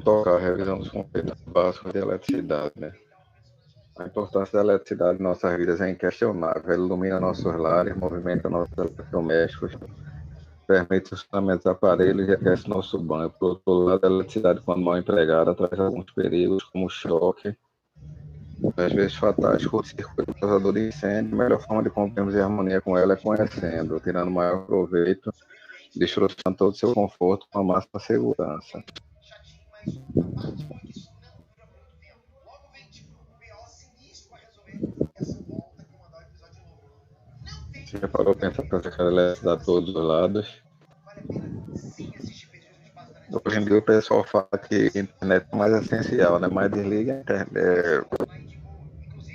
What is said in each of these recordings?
tocar a revisão dos conceitos básicos de eletricidade, né? A importância da eletricidade em nossas vidas é inquestionável. Ela ilumina nossos lares, movimenta nossos eletrodomésticos, permite o funcionamento dos aparelhos e aquece nosso banho. Por outro lado, a eletricidade, quando mal empregada, traz alguns perigos, como choque, às vezes fatais, curto-circuito causador de incêndio. A melhor forma de convivermos em harmonia com ela é conhecendo, tirando maior proveito, desfrutando todo o seu conforto com a máxima segurança. Você já parou para pensar que você quer eletricidade a todos os lados? Hoje em dia o pessoal fala que a internet é mais essencial, né? Mas desliga a internet.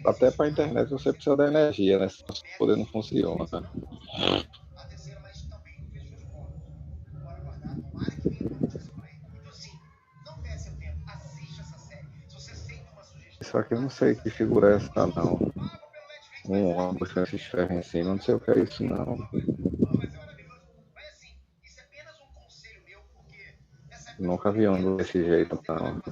Até para a internet você precisa da energia, né? Se o poder não funciona. Isso aqui eu não sei que figura é essa, não. Um ônibus com esses ferros em cima, não sei o que é isso, não. Nunca vi um desse jeito, não.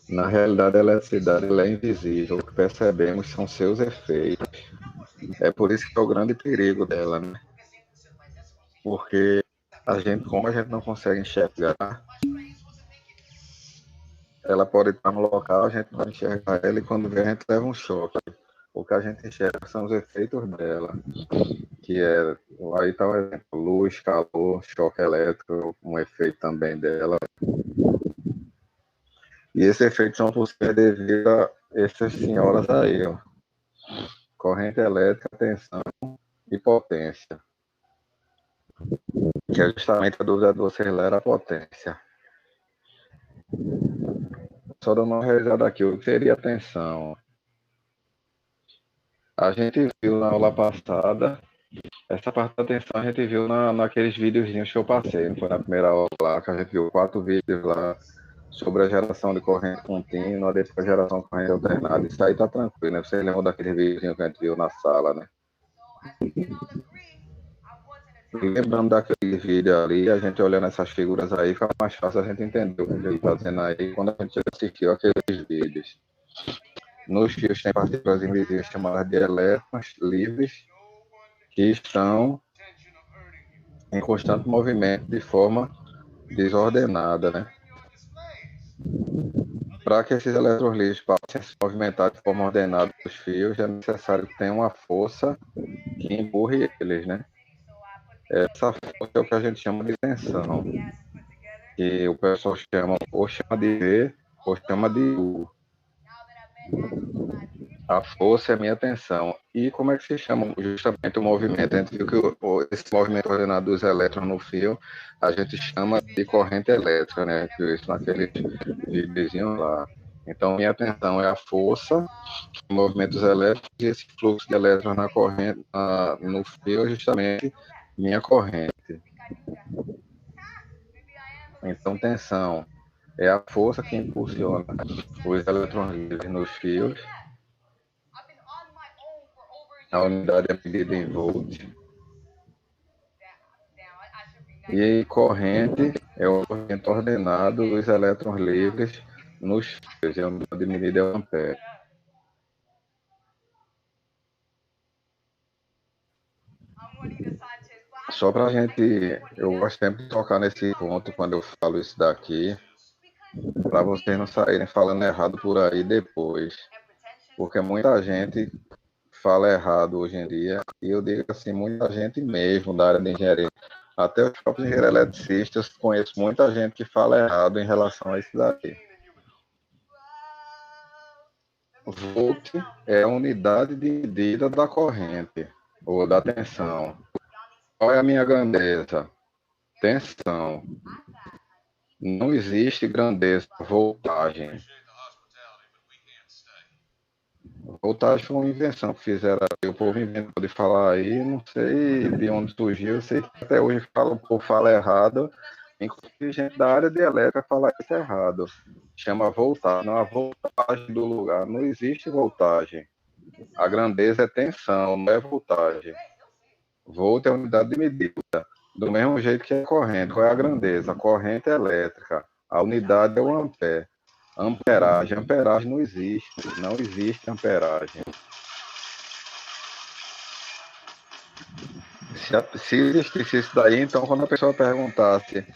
Na realidade, a eletricidade ela é invisível. O que percebemos são seus efeitos. É por isso que é o grande perigo dela, né? Porque como a gente não consegue enxergar, ela pode estar no local, a gente vai enxergar ela e quando vê a gente leva um choque. O que a gente enxerga são os efeitos dela, que é, aí está o exemplo, luz, calor, choque elétrico, um efeito também dela. E esses efeitos são possíveis devido a essas senhoras aí, ó. Corrente elétrica, tensão e potência, que é justamente a dúvida de vocês lá era a potência. Só dando uma realizada aqui, o que seria a tensão? A gente viu na aula passada, essa parte da tensão a gente viu naqueles videozinhos que eu passei, não foi na primeira aula lá, que a gente viu 4 vídeos lá sobre a geração de corrente contínua, depois a geração de corrente alternada. Isso aí tá tranquilo, né? Vocês lembram daquele videozinho que a gente viu na sala, né? E lembrando daquele vídeo ali, a gente olhando essas figuras aí, fica mais fácil a gente entender o que ele está dizendo aí quando a gente assistiu aqueles vídeos. Nos fios tem partículas invisíveis chamadas de elétrons livres que estão em constante movimento de forma desordenada, né? Para que esses elétrons livres passem a se movimentar de forma ordenada nos fios, é necessário que tenha uma força que empurre eles, né? Essa força é o que a gente chama de tensão, que o pessoal chama de V ou chama de U. A força é a minha tensão. E como é que se chama justamente o movimento? A gente viu que esse movimento ordenado dos elétrons no fio, a gente chama de corrente elétrica, né? Que isso naquele videozinho lá. Então, minha tensão é a força, o movimento dos elétrons e esse fluxo de elétrons na corrente, no fio é justamente minha corrente. Então, tensão é a força que impulsiona os elétrons livres nos fios. A unidade é medida em volts. E corrente é o movimento ordenado dos elétrons livres nos fios. E a unidade medida é ampere. Só para a gente, eu gosto sempre de tocar nesse ponto quando eu falo isso daqui, para vocês não saírem falando errado por aí depois. Porque muita gente fala errado hoje em dia, e eu digo assim, muita gente mesmo da área de engenharia. Até os próprios engenheiros eletricistas, conheço muita gente que fala errado em relação a isso daqui. Volt é a unidade de medida da corrente, ou da tensão. Qual é a minha grandeza? Tensão. Não existe grandeza, voltagem. Voltagem foi uma invenção que fizeram aí, o povo inventou de falar aí, não sei de onde surgiu, eu sei que até hoje o povo fala errado, inclusive gente da área de elétrica fala isso errado. Chama voltagem, não a voltagem do lugar, não existe voltagem. A grandeza é tensão, não é voltagem. Volt é a unidade de medida. Do mesmo jeito que a corrente. Qual é a grandeza? A corrente elétrica. A unidade é o ampere. Amperagem. Amperagem não existe. Não existe amperagem. Se existisse isso daí, então quando a pessoa perguntasse,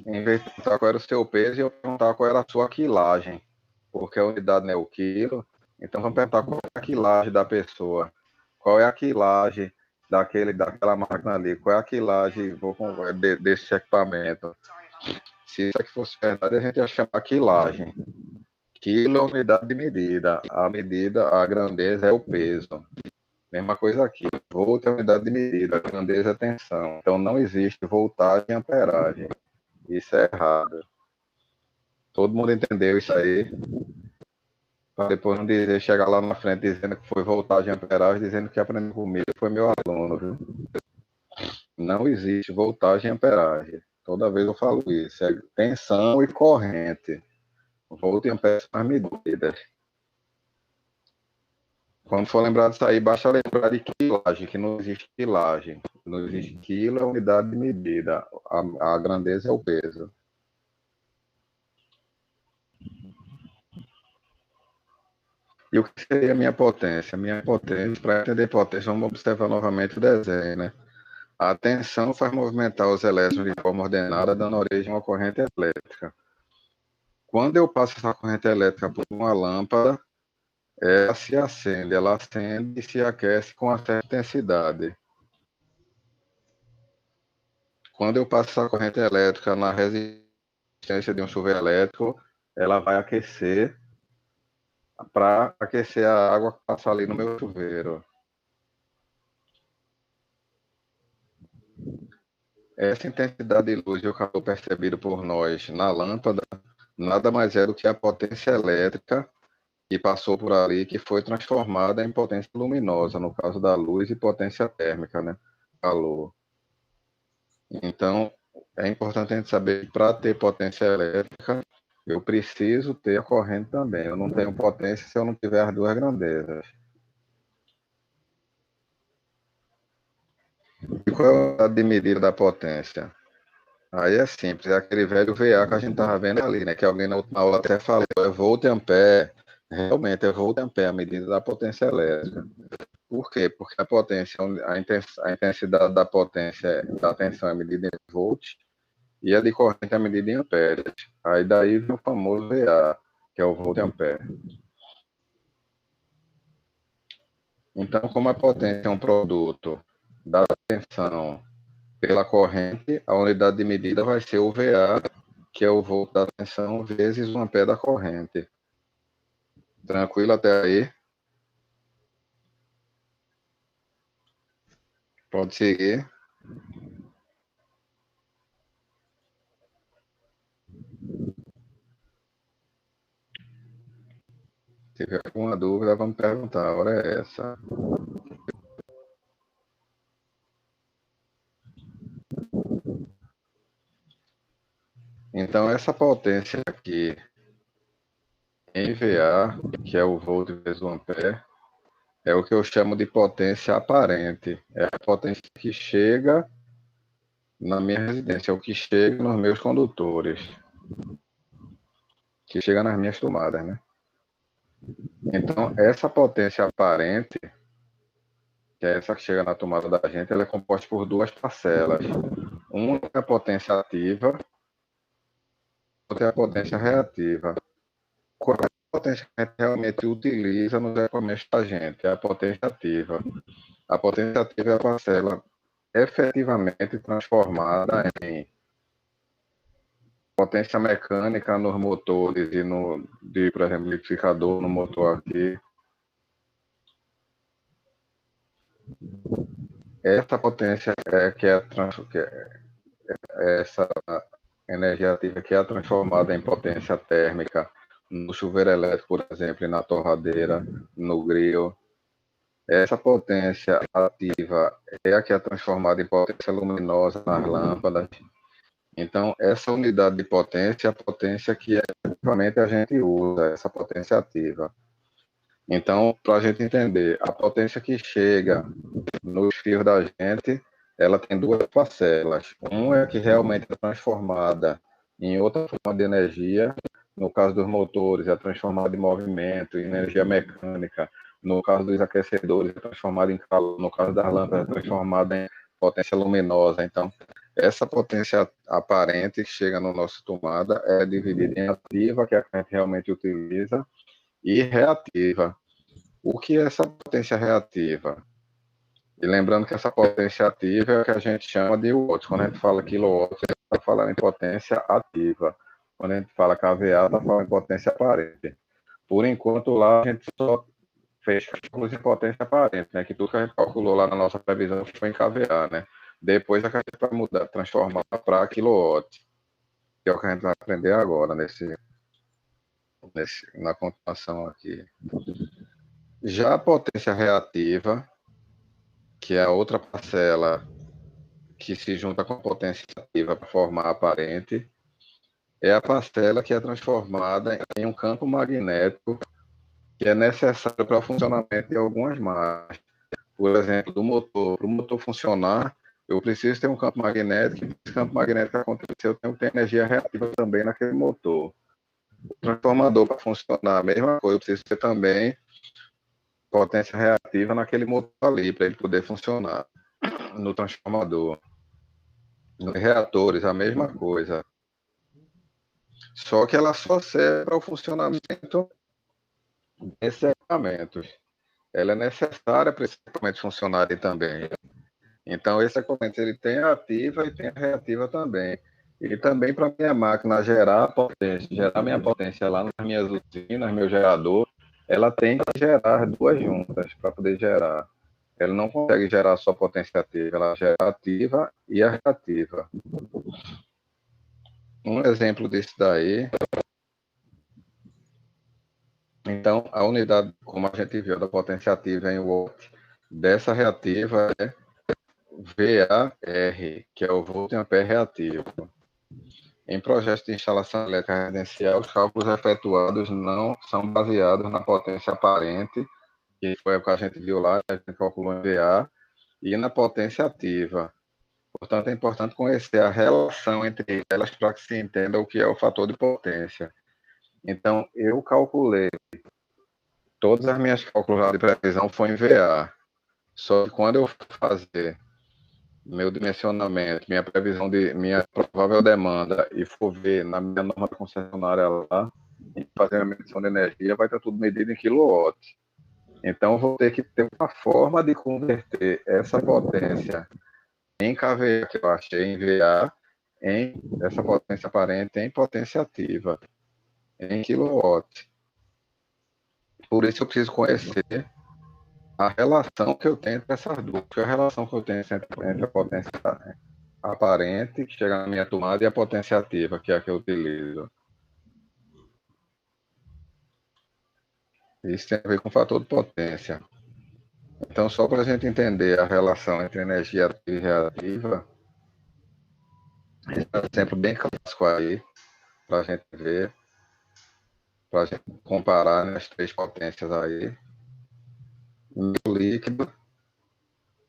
em vez de perguntar qual era o seu peso, eu perguntar qual era a sua quilagem. Porque a unidade não é o quilo. Então vamos perguntar qual é a quilagem da pessoa. Qual é a quilagem daquela máquina ali? Qual é a quilagem desse equipamento? Se isso aqui fosse verdade, a gente ia chamar quilagem. Quilo é a unidade de medida. A grandeza é o peso. Mesma coisa aqui. Volt é a unidade de medida. A grandeza é a tensão. Então não existe voltagem e amperagem. Isso é errado. Todo mundo entendeu isso aí? Para depois não dizer, chegar lá na frente dizendo que foi voltagem e amperagem, dizendo que aprendeu comigo, foi meu aluno, viu? Não existe voltagem e amperagem. Toda vez eu falo isso. É tensão e corrente. Volt e ampere são as medidas. Quando for lembrar disso aí, basta lembrar de quilagem, que não existe quilagem. Não existe quilo, é unidade de medida. A grandeza é o peso. E o que seria a minha potência? Minha potência, para entender potência, vamos observar novamente o desenho, né? A tensão faz movimentar os elétrons de forma ordenada, dando origem a uma corrente elétrica. Quando eu passo essa corrente elétrica por uma lâmpada, ela acende e se aquece com uma certa intensidade. Quando eu passo essa corrente elétrica na resistência de um chuveiro elétrico, ela vai aquecer para aquecer a água que passa ali no meu chuveiro. Essa intensidade de luz e o calor percebido por nós na lâmpada nada mais é do que a potência elétrica que passou por ali, que foi transformada em potência luminosa, no caso da luz, e potência térmica, né? Calor. Então, é importante a gente saber que para ter potência elétrica, eu preciso ter a corrente também. Eu não tenho potência se eu não tiver as duas grandezas. E qual é a unidade de medida da potência? Aí é simples, é aquele velho VA que a gente estava vendo ali, né? Que alguém na última aula até falou, é volt e ampere. Realmente é volt e ampere, a medida da potência elétrica. Por quê? Porque a intensidade da potência da tensão é medida em volts e a de corrente é medida em amperes. Aí daí vem o famoso VA, que é o volt e ampere. Então, como a potência é um produto da tensão pela corrente, a unidade de medida vai ser o VA, que é o volt da tensão, vezes o ampere da corrente. Tranquilo até aí? Pode seguir. Se tiver alguma dúvida, vamos perguntar. A hora é essa. Então, essa potência aqui em VA, que é o volt vezes o ampere, é o que eu chamo de potência aparente. É a potência que chega na minha residência, é o que chega nos meus condutores, que chega nas minhas tomadas, né? Então, essa potência aparente, que é essa que chega na tomada da gente, ela é composta por duas parcelas. Uma é a potência ativa, outra é a potência reativa. Qual é a potência que a gente realmente utiliza nos equipamentos da gente? É a potência ativa. A potência ativa é a parcela efetivamente transformada em potência mecânica nos motores e por exemplo, liquidificador no motor aqui. Essa potência essa energia ativa que é transformada em potência térmica no chuveiro elétrico, por exemplo, e na torradeira, no grill. Essa potência ativa é a que é transformada em potência luminosa nas lâmpadas. Então, essa unidade de potência é a potência que efetivamente a gente usa, essa potência ativa. Então, para a gente entender, a potência que chega nos fios da gente, ela tem duas parcelas. Uma é que realmente é transformada em outra forma de energia, no caso dos motores, é transformada em movimento, em energia mecânica. No caso dos aquecedores, é transformada em calor. No caso das lâmpadas, é transformada em potência luminosa. Então, essa potência aparente que chega no nosso tomada é dividida em ativa, que é a que a gente realmente utiliza, e reativa. O que é essa potência reativa? E lembrando que essa potência ativa é o que a gente chama de watts. Quando a gente fala quilowatt, a gente está falando em potência ativa. Quando a gente fala kVA, está falando em potência aparente. Por enquanto, lá a gente só fez cálculos em potência aparente, né? Que tudo que a gente calculou lá na nossa previsão foi em kVA, né? Depois a gente vai mudar, transformar para quilowatt, que é o que a gente vai aprender agora na continuação aqui. Já a potência reativa, que é a outra parcela que se junta com a potência ativa para formar a aparente, é a parcela que é transformada em um campo magnético que é necessário para o funcionamento de algumas máquinas. Por exemplo, do motor. Para o motor funcionar, eu preciso ter um campo magnético, e esse campo magnético acontecer, eu tenho que ter energia reativa também naquele motor. O transformador, para funcionar, a mesma coisa, eu preciso ter também potência reativa naquele motor ali, para ele poder funcionar no transformador. Nos reatores, a mesma coisa. Só que ela só serve para o funcionamento desses equipamentos. Ela é necessária para esses equipamentos funcionarem também. Então, esse equipamento ele tem a ativa e tem a reativa também. E também para minha máquina gerar potência, gerar minha potência lá nas minhas usinas, meu gerador, ela tem que gerar duas juntas para poder gerar. Ela não consegue gerar só potência ativa, ela gera a ativa e a reativa. Um exemplo disso daí. Então, a unidade, como a gente viu, da potência ativa em watt, dessa reativa é VAR, que é o volt em ampere reativo. Em projetos de instalação elétrica residencial, os cálculos efetuados não são baseados na potência aparente, que foi o que a gente viu lá, a gente calculou em VA, e na potência ativa. Portanto, é importante conhecer a relação entre elas para que se entenda o que é o fator de potência. Então, eu calculei, todas as minhas cálculos de previsão foi em VA. Só que quando eu fazer meu dimensionamento, minha previsão de minha provável demanda e for ver na minha norma da concessionária lá, e fazer a medição de energia, vai estar tudo medido em quilowatt. Então, eu vou ter que ter uma forma de converter essa potência em kVA, que eu achei em VA, em essa potência aparente em potência ativa, em quilowatt. Por isso, eu preciso conhecer a relação que eu tenho entre essas duas. A relação que eu tenho entre a potência aparente, que chega na minha tomada, e a potência ativa, que é a que eu utilizo. Isso tem a ver com o fator de potência. Então, só para a gente entender a relação entre energia ativa e reativa, esse é um exemplo bem clássico aí, para a gente ver, para a gente comparar, né, as três potências aí. O líquido,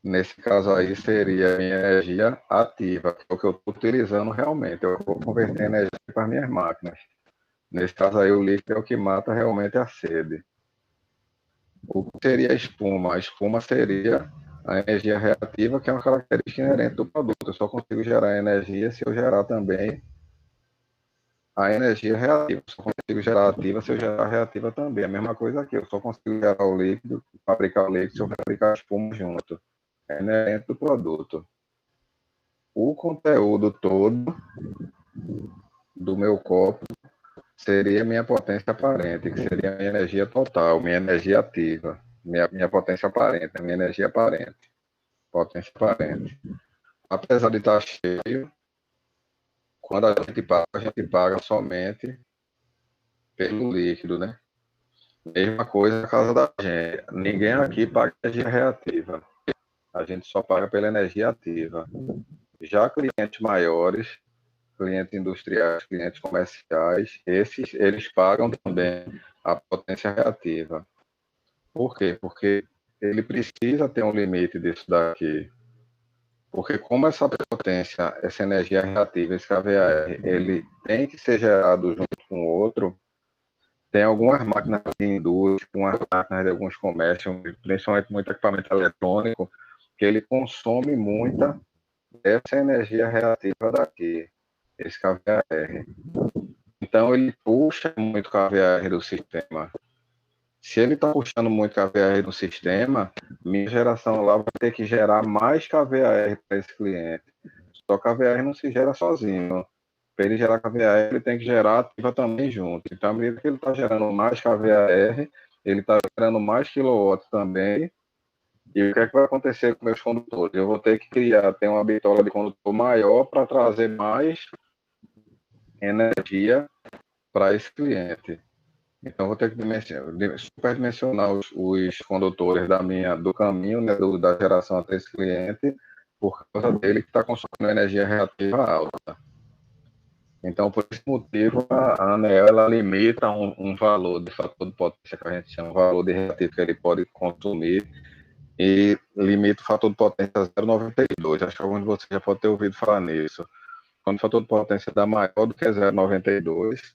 nesse caso aí, seria a minha energia ativa, que é o que eu estou utilizando realmente. Eu vou converter energia para as minhas máquinas. Nesse caso aí, o líquido é o que mata realmente a sede. O que seria a espuma? A espuma seria a energia reativa, que é uma característica inerente do produto. Eu só consigo gerar energia se eu gerar também a energia reativa. Eu só consigo gerar ativa se eu gerar reativa também. A mesma coisa aqui. Eu só consigo gerar o líquido, fabricar o líquido se eu fabricar a espuma junto. É inerente do produto. O conteúdo todo do meu copo seria minha potência aparente, que seria a minha energia total, minha energia ativa, minha potência aparente, minha energia aparente, potência aparente. Apesar de estar cheio, quando a gente paga somente pelo líquido, né? Mesma coisa na casa da gente. Ninguém aqui paga energia reativa. A gente só paga pela energia ativa. Já clientes maiores, clientes industriais, clientes comerciais, esses eles pagam também a potência reativa. Por quê? Porque ele precisa ter um limite disso daqui. Porque como essa potência, essa energia reativa, esse kVAR, ele tem que ser gerado junto com o outro, tem algumas máquinas de indústria, algumas máquinas de alguns comércios, principalmente muito equipamento eletrônico, que ele consome muita dessa energia reativa daqui, esse kVAR. Então ele puxa muito kVAR do sistema. Se ele está puxando muito kVAR do sistema, minha geração lá vai ter que gerar mais kVAR para esse cliente. Só que kVAR não se gera sozinho. Para ele gerar kVAR, ele tem que gerar ativa também junto. Então, à medida que ele está gerando mais kVAR, ele está gerando mais quilowatts também. E o que é que vai acontecer com meus condutores? Eu vou ter que ter uma bitola de condutor maior para trazer mais energia para esse cliente. Então, vou ter que superdimensionar os condutores do caminho, né, da geração até esse cliente, por causa dele que está consumindo energia reativa alta. Então, por esse motivo, a ANEEL ela limita um valor de fator de potência que a gente chama, um valor de reativo que ele pode consumir, e limita o fator de potência a 0,92. Acho que algum de vocês já pode ter ouvido falar nisso. Quando o fator de potência dá maior do que 0,92,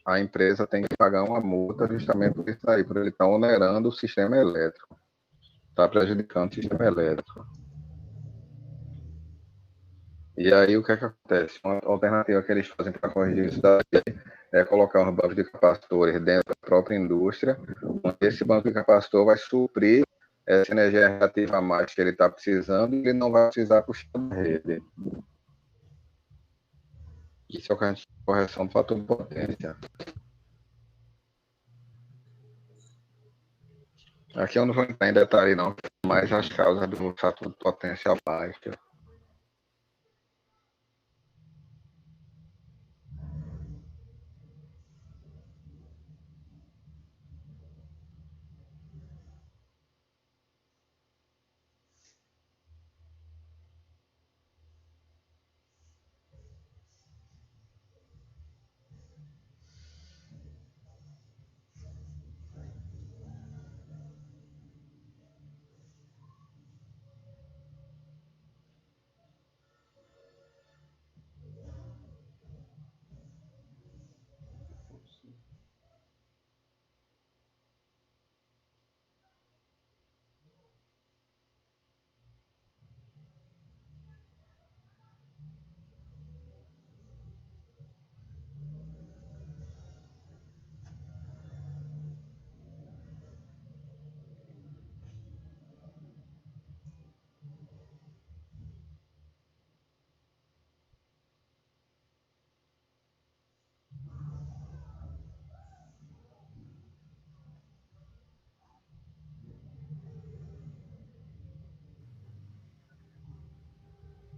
a empresa tem que pagar uma multa justamente por isso aí, por ele estar onerando o sistema elétrico, está prejudicando o sistema elétrico. E aí o que é que acontece? Uma alternativa que eles fazem para corrigir isso daí é colocar uns bancos de capacitores dentro da própria indústria, onde esse banco de capacitor vai suprir essa energia reativa a mais que ele está precisando e ele não vai precisar puxar da rede. Isso é o que a gente chama de correção do fator de potência. Aqui eu não vou entrar em detalhe não, mas as causas do fator de potência baixo.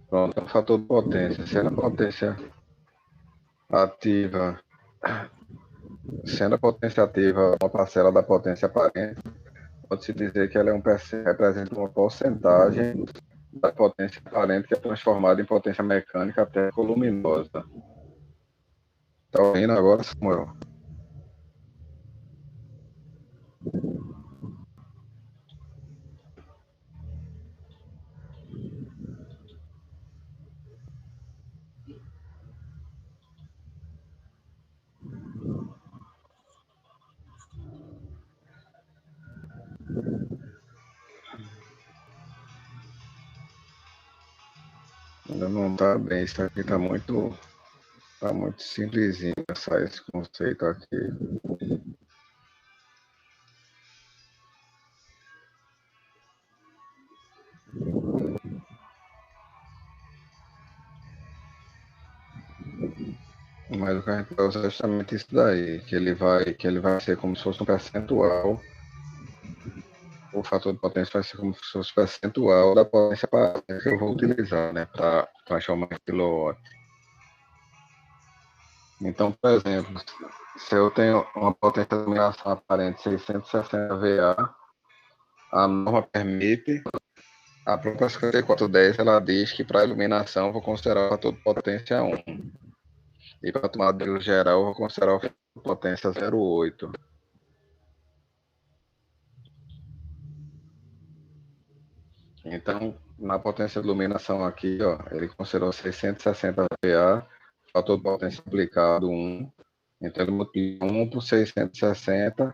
Pronto, é um fator de potência. Ativa, sendo a potência ativa uma parcela da potência aparente, pode-se dizer que ela representa uma porcentagem da potência aparente que é transformada em potência mecânica até voluminosa. Está ouvindo agora, Samuel? Ainda não está bem, isso aqui tá muito simplesinho, esse conceito aqui. Mas o que a gente vai usar é justamente isso daí, que ele vai ser como se fosse um percentual. O fator de potência vai ser como se fosse um percentual da potência que eu vou utilizar, né, para transformar em quilowatt. Então, por exemplo, se eu tenho uma potência de iluminação aparente de 660 VA, a norma permite, a própria 5410 ela diz que para iluminação eu vou considerar o fator de potência 1. E para tomada de luz geral eu vou considerar o fator de potência 0,8. Então, na potência de iluminação aqui, ó, ele considerou 660 VA, fator de potência aplicado 1. Então, ele multiplicou 1 por 660,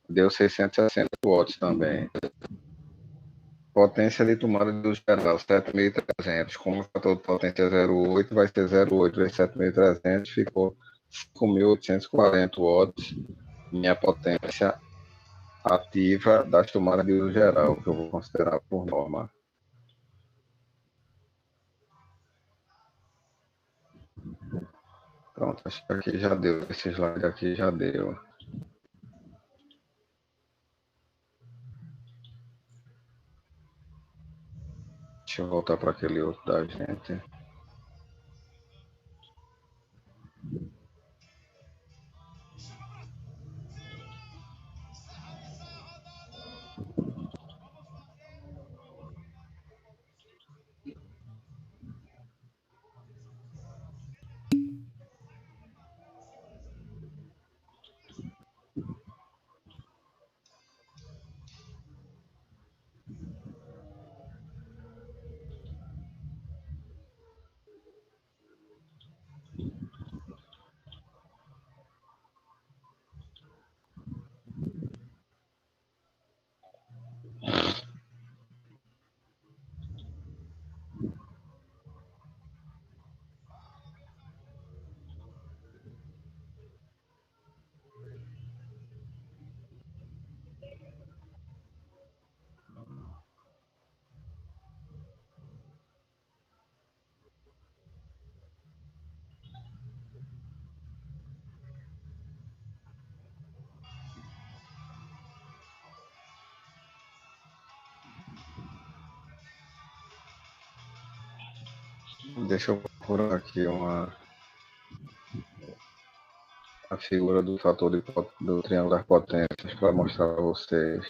deu 660 watts também. Potência de tomada de luz geral, 7.300. Como o fator de potência é 0,8, vai ser 0,8 vezes 7.300, ficou 5.840 watts. Minha potência ativa das tomadas de luz geral, que eu vou considerar por norma. Pronto, acho que aqui já deu. Esse slide aqui já deu. Deixa eu voltar para aquele outro da gente. Deixa eu procurar aqui a figura do fator do triângulo das potências para mostrar para vocês.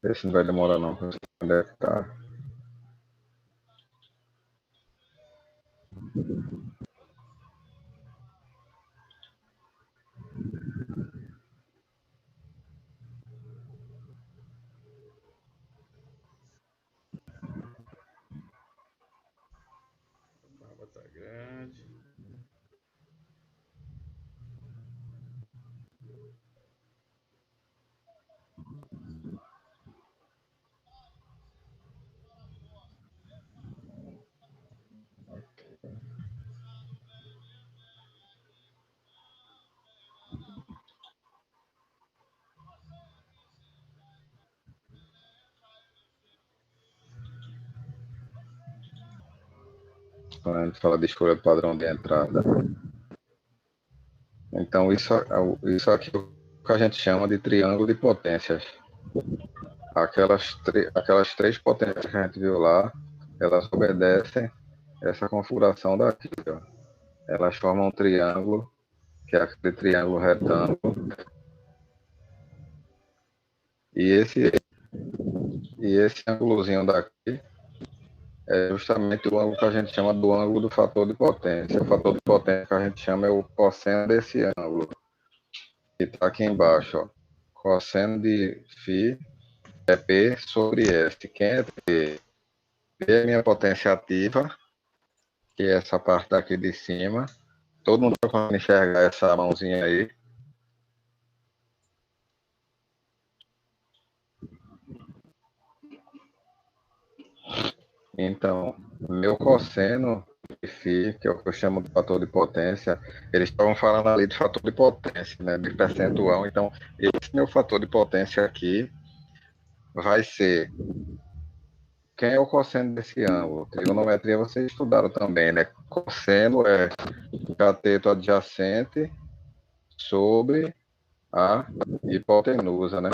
Esse não vai demorar não, para você onde é que tá. A barba tá grande. Quando a gente fala de escolha do padrão de entrada. Então, isso aqui é o que a gente chama de triângulo de potências. Aquelas três potências que a gente viu lá, elas obedecem essa configuração daqui, ó. Elas formam um triângulo, que é aquele triângulo retângulo. E esse ângulozinho daqui é justamente o ângulo que a gente chama do ângulo do fator de potência. O fator de potência que a gente chama é o cosseno desse ângulo, que está aqui embaixo, ó. Cosseno de φ é P sobre S. Quem é P? P é minha potência ativa, que é essa parte daqui de cima. Todo mundo pode enxergar essa mãozinha aí. Então, meu cosseno de φ, que é o que eu chamo de fator de potência, eles estavam falando ali de fator de potência, né, de percentual. Então, esse meu fator de potência aqui vai ser... Quem é o cosseno desse ângulo? Trigonometria vocês estudaram também, né? Cosseno é cateto adjacente sobre a hipotenusa, né?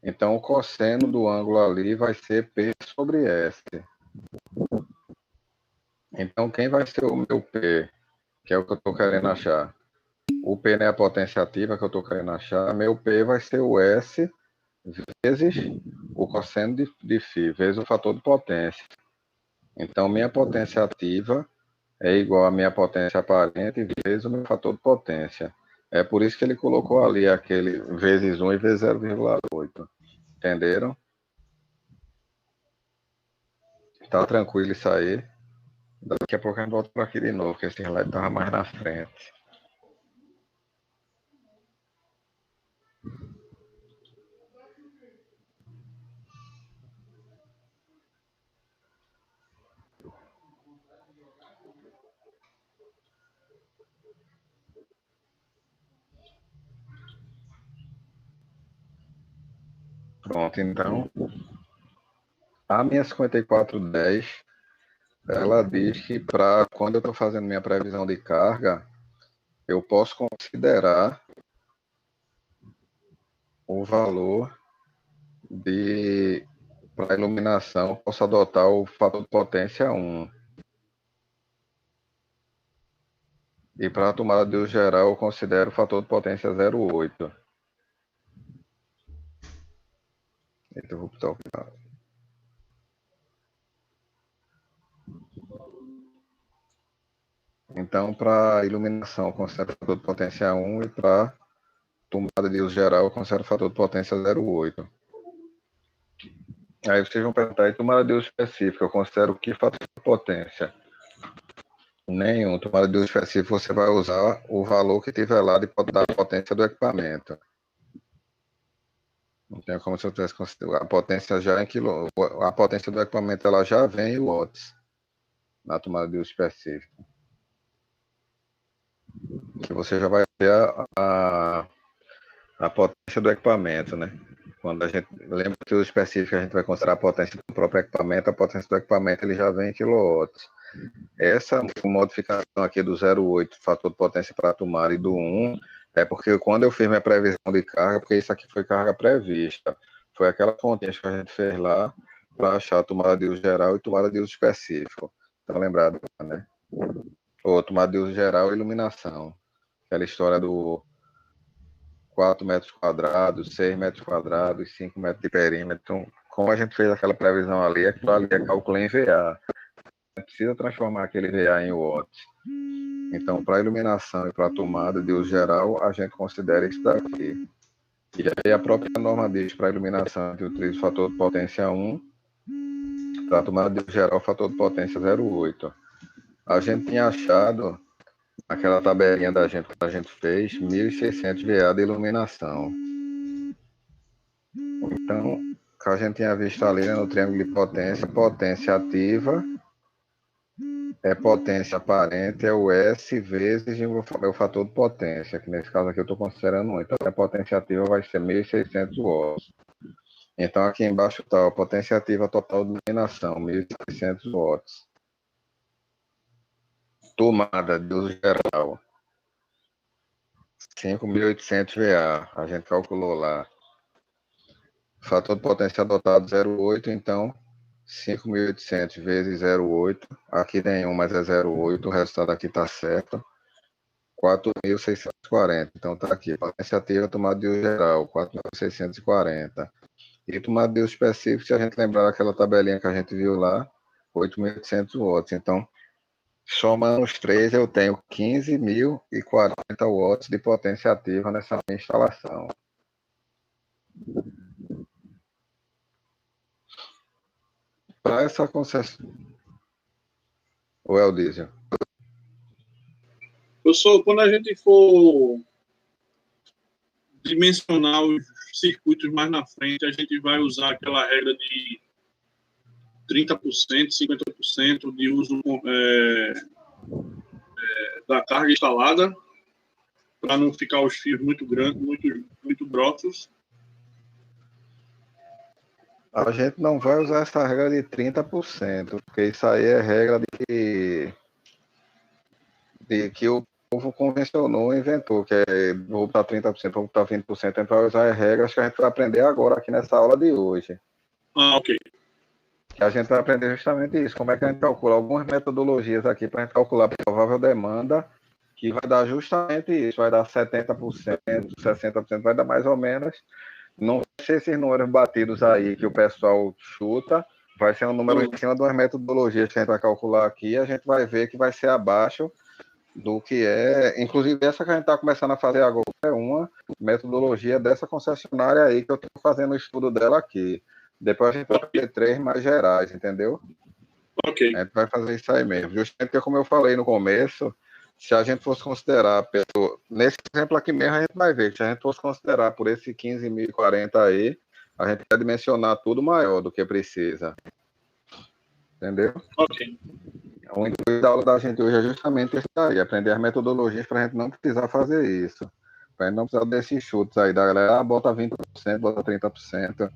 Então, o cosseno do ângulo ali vai ser P sobre S. Então, quem vai ser o meu P, que é o que eu estou querendo achar? O P não é a potência ativa que eu estou querendo achar. Meu P vai ser o S vezes o cosseno de φ, vezes o fator de potência. Então, minha potência ativa é igual a minha potência aparente vezes o meu fator de potência. É por isso que ele colocou ali aquele vezes 1 e vezes 0,8. Entenderam? Tá tranquilo isso aí. Daqui a pouco a gente volta para aqui de novo, porque esse slide estava mais na frente. Pronto, então, a minha 5410, ela diz que para quando eu estou fazendo minha previsão de carga, eu posso considerar o valor de para iluminação, posso adotar o fator de potência 1. E para a tomada de uso geral, eu considero o fator de potência 0,8. Interruptor. Então, para iluminação, eu considero o fator de potência 1 e para tomada de uso geral, eu considero o fator de potência 0,8. Aí vocês vão perguntar, e tomada de uso específica, eu considero que fator de potência? Nenhum. Tomada de uso específico, você vai usar o valor que tiver lá da potência do equipamento. Não tem como se eu tivesse considerado. A potência já em quilô. A potência do equipamento ela já vem em watts na tomada de uso específico. Que você já vai ter a potência do equipamento, né? Quando a gente lembra que o específico a gente vai considerar a potência do próprio equipamento, a potência do equipamento ele já vem em quilowatts. Essa modificação aqui do 0,8, fator de potência para tomada, e do 1, é porque quando eu fiz minha previsão de carga, porque isso aqui foi carga prevista, foi aquela continha que a gente fez lá para achar a tomada de uso geral e tomada de uso específico. Tá lembrado, né? Ou tomada de uso geral e iluminação. Aquela história do 4 metros quadrados, 6 metros quadrados, 5 metros de perímetro. Então, como a gente fez aquela previsão ali, aquilo ali é cálculo em VA. Precisa transformar aquele VA em watts. Então, para iluminação e para tomada de uso geral, a gente considera isso daqui. E aí a própria norma diz para iluminação a gente utiliza o fator de potência 1, para tomada de uso geral, o fator de potência 0,8. A gente tinha achado, aquela tabelinha da gente que a gente fez, 1.600 VA de iluminação. Então, que a gente tinha visto ali, né, no triângulo de potência, potência ativa é potência aparente, é o S vezes o meu fator de potência, que nesse caso aqui eu estou considerando 1. Então, a potência ativa vai ser 1.600 watts. Então, aqui embaixo está a potência ativa total de iluminação, 1.600 watts. Tomada de uso geral, 5.800 VA, a gente calculou lá. Fator de potência adotado 0,8, então 5.800 vezes 0,8, aqui nenhum, mas é 0,8, o resultado aqui está certo, 4.640, então está aqui, potência ativa, tomada de uso geral, 4.640, e tomada de uso específico, se a gente lembrar daquela tabelinha que a gente viu lá, 8.800 watts, então, somando os três, eu tenho 15.040 watts de potência ativa nessa minha instalação. Para essa concessão... Ou é o diesel? Professor, quando a gente for dimensionar os circuitos mais na frente, a gente vai usar aquela regra de 30%, 50% de uso da carga instalada, para não ficar os fios muito grandes, muito grossos. A gente não vai usar essa regra de 30%, porque isso aí é regra de que o povo convencionou, inventou, que é vou para 30%, vou para 20%, a gente vai usar as regras que a gente vai aprender agora aqui nessa aula de hoje. Ah, ok. Que a gente vai aprender justamente isso, como é que a gente calcula algumas metodologias aqui para a gente calcular a provável demanda, que vai dar justamente isso, vai dar 70%, 60%, vai dar mais ou menos. Não vai ser esses números batidos aí que o pessoal chuta, vai ser um número em cima de umas metodologias que a gente vai calcular aqui, a gente vai ver que vai ser abaixo do que é, inclusive essa que a gente está começando a fazer agora é uma metodologia dessa concessionária aí que eu estou fazendo o estudo dela aqui. Depois a gente vai ter 3 mais gerais, entendeu? Ok. A gente vai fazer isso aí mesmo. Justamente porque, como eu falei no começo, se a gente fosse considerar, nesse exemplo aqui mesmo, a gente vai ver que se a gente fosse considerar por esse 15.040 aí, a gente vai dimensionar tudo maior do que precisa. Entendeu? Ok. O intuito da aula da gente hoje é justamente isso aí, aprender as metodologias para a gente não precisar fazer isso. Para a gente não precisar desses chutes aí da galera, bota 20%, bota 30%.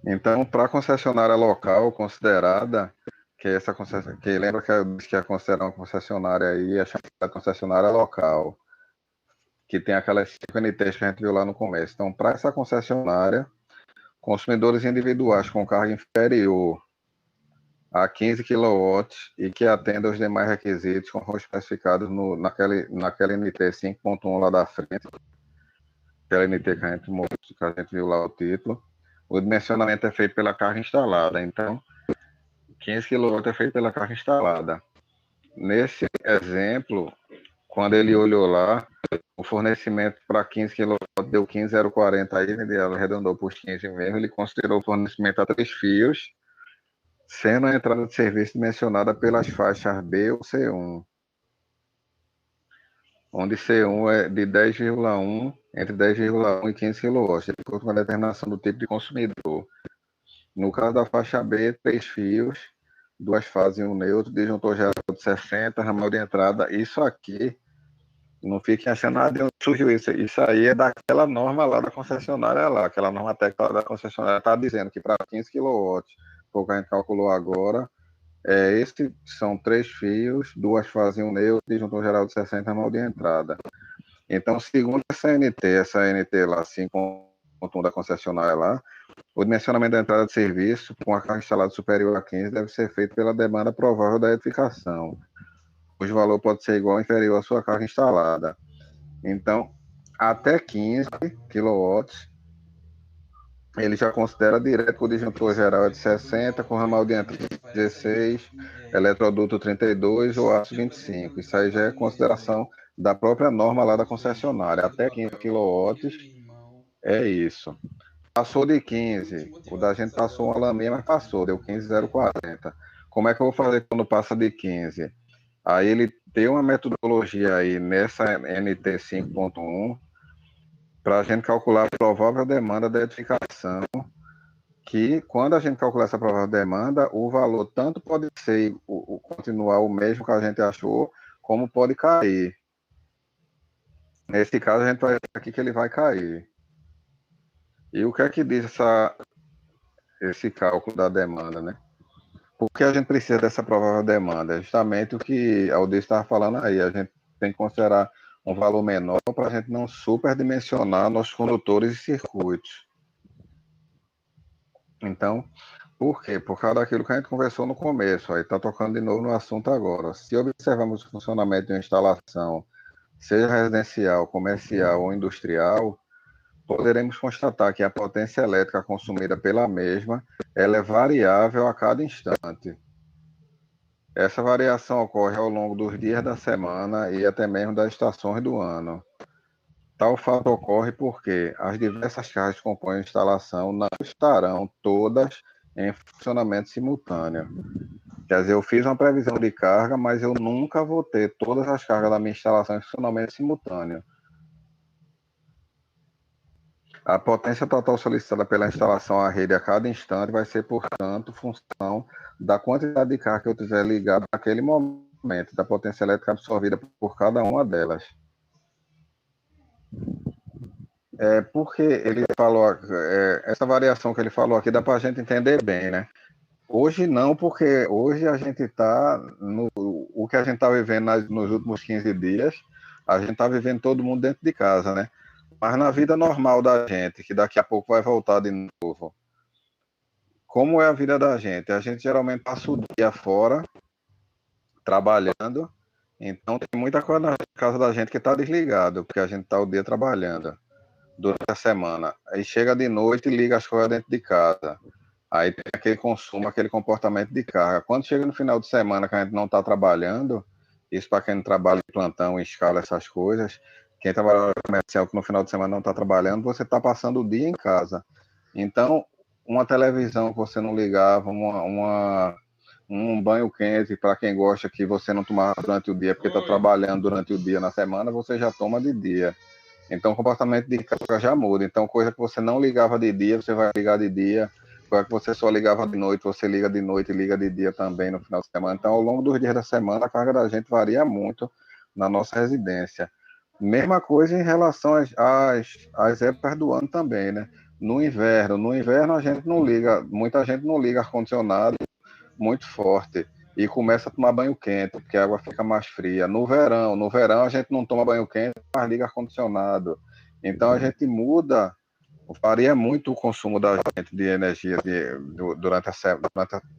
Então, para a concessionária local considerada, que essa concessionária, que lembra que eu disse que ia considerar uma concessionária aí, é chamada concessionária local, que tem aquelas 5 NTs que a gente viu lá no começo. Então, para essa concessionária, consumidores individuais com carga inferior a 15 kW e que atenda aos demais requisitos conforme especificados naquela NT 5.1 lá da frente, aquela NT que a gente viu lá o título, o dimensionamento é feito pela carga instalada. Então, 15 kW é feito pela carga instalada. Nesse exemplo, quando ele olhou lá, o fornecimento para 15 kW deu 15,040 aí, ele arredondou para os 15 mesmo, ele considerou o fornecimento a 3 fios, sendo a entrada de serviço dimensionada pelas faixas B ou C1, onde C1 é de 10,1, entre 10,1 e 15 kW, de acordo com a determinação do tipo de consumidor. No caso da faixa B, 3 fios, 2 fases e um neutro, disjuntor geral de 60, ramal de entrada. Isso aqui, não fiquem achando nada de onde surgiu isso. Isso aí é daquela norma lá da concessionária lá, aquela norma técnica da concessionária está dizendo que para 15 kW, foi o que a gente calculou agora, esse são 3 fios, 2 fases e um neutro, disjuntor geral de 60, ramal de entrada. Então, segundo essa NT lá, 5.1 da concessionária lá, o dimensionamento da entrada de serviço com a carga instalada superior a 15 deve ser feito pela demanda provável da edificação, cujo valor pode ser igual ou inferior à sua carga instalada. Então, até 15 kW, ele já considera direto com o disjuntor geral de 60, com ramal de entrada 16, eletroduto 32 ou aço 25. Isso aí já é consideração da própria norma lá da concessionária. Até 15 kW é isso. Passou de 15, o da gente passou uma laminha, mas passou, deu 15,040. Como é que eu vou fazer quando passa de 15? Aí ele tem uma metodologia aí nessa NT 5.1 para a gente calcular a provável demanda da edificação, que quando a gente calcular essa provável demanda, o valor tanto pode ser continuar o mesmo que a gente achou, como pode cair. Nesse caso, a gente vai ver aqui que ele vai cair. E o que é que diz esse cálculo da demanda, né? Por que a gente precisa dessa provável demanda? É justamente o que a Aldir estava falando aí. A gente tem que considerar um valor menor para a gente não superdimensionar nossos condutores e circuitos. Então, por quê? Por causa daquilo que a gente conversou no começo. Aí está tocando de novo no assunto agora. Se observarmos o funcionamento de uma instalação, seja residencial, comercial ou industrial, poderemos constatar que a potência elétrica consumida pela mesma ela é variável a cada instante. Essa variação ocorre ao longo dos dias da semana e até mesmo das estações do ano. Tal fato ocorre porque as diversas cargas que compõem a instalação não estarão todas em funcionamento simultâneo. Quer dizer, eu fiz uma previsão de carga, mas eu nunca vou ter todas as cargas da minha instalação em funcionamento simultâneo. A potência total solicitada pela instalação à rede a cada instante vai ser, portanto, função da quantidade de carga que eu tiver ligado naquele momento, da potência elétrica absorvida por cada uma delas. Porque ele falou, essa variação que ele falou aqui dá para a gente entender bem, né? Hoje não, porque hoje a gente está, o que a gente está vivendo nos últimos 15 dias, a gente está vivendo todo mundo dentro de casa, né? Mas na vida normal da gente, que daqui a pouco vai voltar de novo, como é a vida da gente? A gente geralmente passa o dia fora, trabalhando, então tem muita coisa na casa da gente que está desligado, porque a gente está o dia trabalhando. durante a semana. Aí chega de noite e liga as coisas dentro de casa. Aí tem aquele consumo, aquele comportamento de carga. Quando chega no final de semana que a gente não está trabalhando, isso para quem não trabalha em plantão, em escala, essas coisas, quem trabalha no comercial que no final de semana não está trabalhando, você está passando o dia em casa. Então, uma televisão que você não ligava, um banho quente, para quem gosta que você não tomar durante o dia, porque está trabalhando durante o dia na semana, você já toma de dia. Então, o comportamento de carga já muda. Então, coisa que você não ligava de dia, você vai ligar de dia. Coisa que você só ligava de noite, você liga de noite e liga de dia também no final de semana. Então, ao longo dos dias da semana, a carga da gente varia muito na nossa residência. Mesma coisa em relação às épocas do ano também, né? No inverno a gente não liga, muita gente não liga ar-condicionado muito forte e começa a tomar banho quente, porque a água fica mais fria. No verão a gente não toma banho quente, mas liga ar-condicionado. Então a gente muda, varia muito o consumo da gente de energia durante a semana,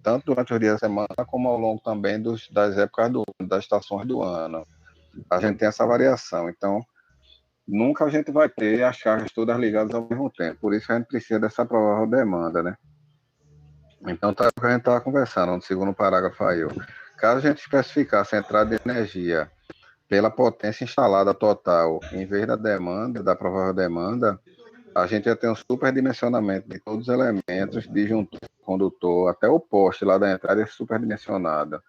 tanto durante os dias da semana como ao longo também das épocas das estações do ano. A gente tem essa variação. Então, nunca a gente vai ter as cargas todas ligadas ao mesmo tempo. Por isso a gente precisa dessa provável demanda, né? Então, tá o que a gente estava conversando no segundo parágrafo aí. Ó. Caso a gente especificasse a entrada de energia pela potência instalada total, em vez da demanda, da provável demanda, a gente ia ter um superdimensionamento de todos os elementos, disjuntor, condutor, até o poste lá da entrada é superdimensionado,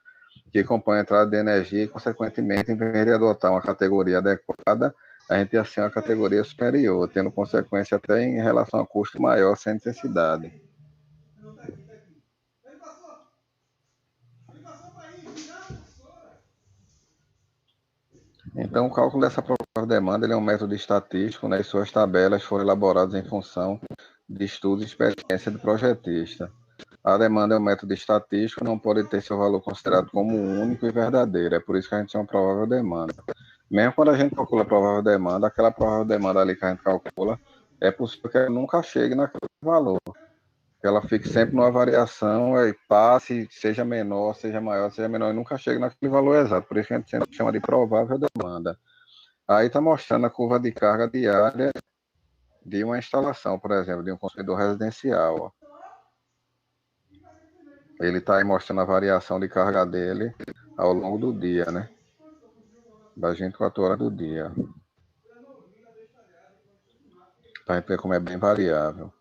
que compõe a entrada de energia e, consequentemente, em vez de adotar uma categoria adequada, a gente ia ser uma categoria superior, tendo consequência até em relação a custo maior sem necessidade. Então, o cálculo dessa provável demanda ele é um método estatístico, né, e suas tabelas foram elaboradas em função de estudos e experiência do projetista. A demanda é um método estatístico, não pode ter seu valor considerado como único e verdadeiro. É por isso que a gente chama provável demanda. Mesmo quando a gente calcula a provável demanda, aquela provável demanda ali que a gente calcula, é possível que ela nunca chegue naquele valor. Que ela fique sempre numa variação e passe, seja menor, seja maior, seja menor, e nunca chegue naquele valor exato. Por isso que a gente sempre chama de provável demanda. Aí está mostrando a curva de carga diária de uma instalação, por exemplo, de um consumidor residencial. Ó. Ele está aí mostrando a variação de carga dele ao longo do dia, né? Das 24 horas do dia. Para a gente ver como é bem variável.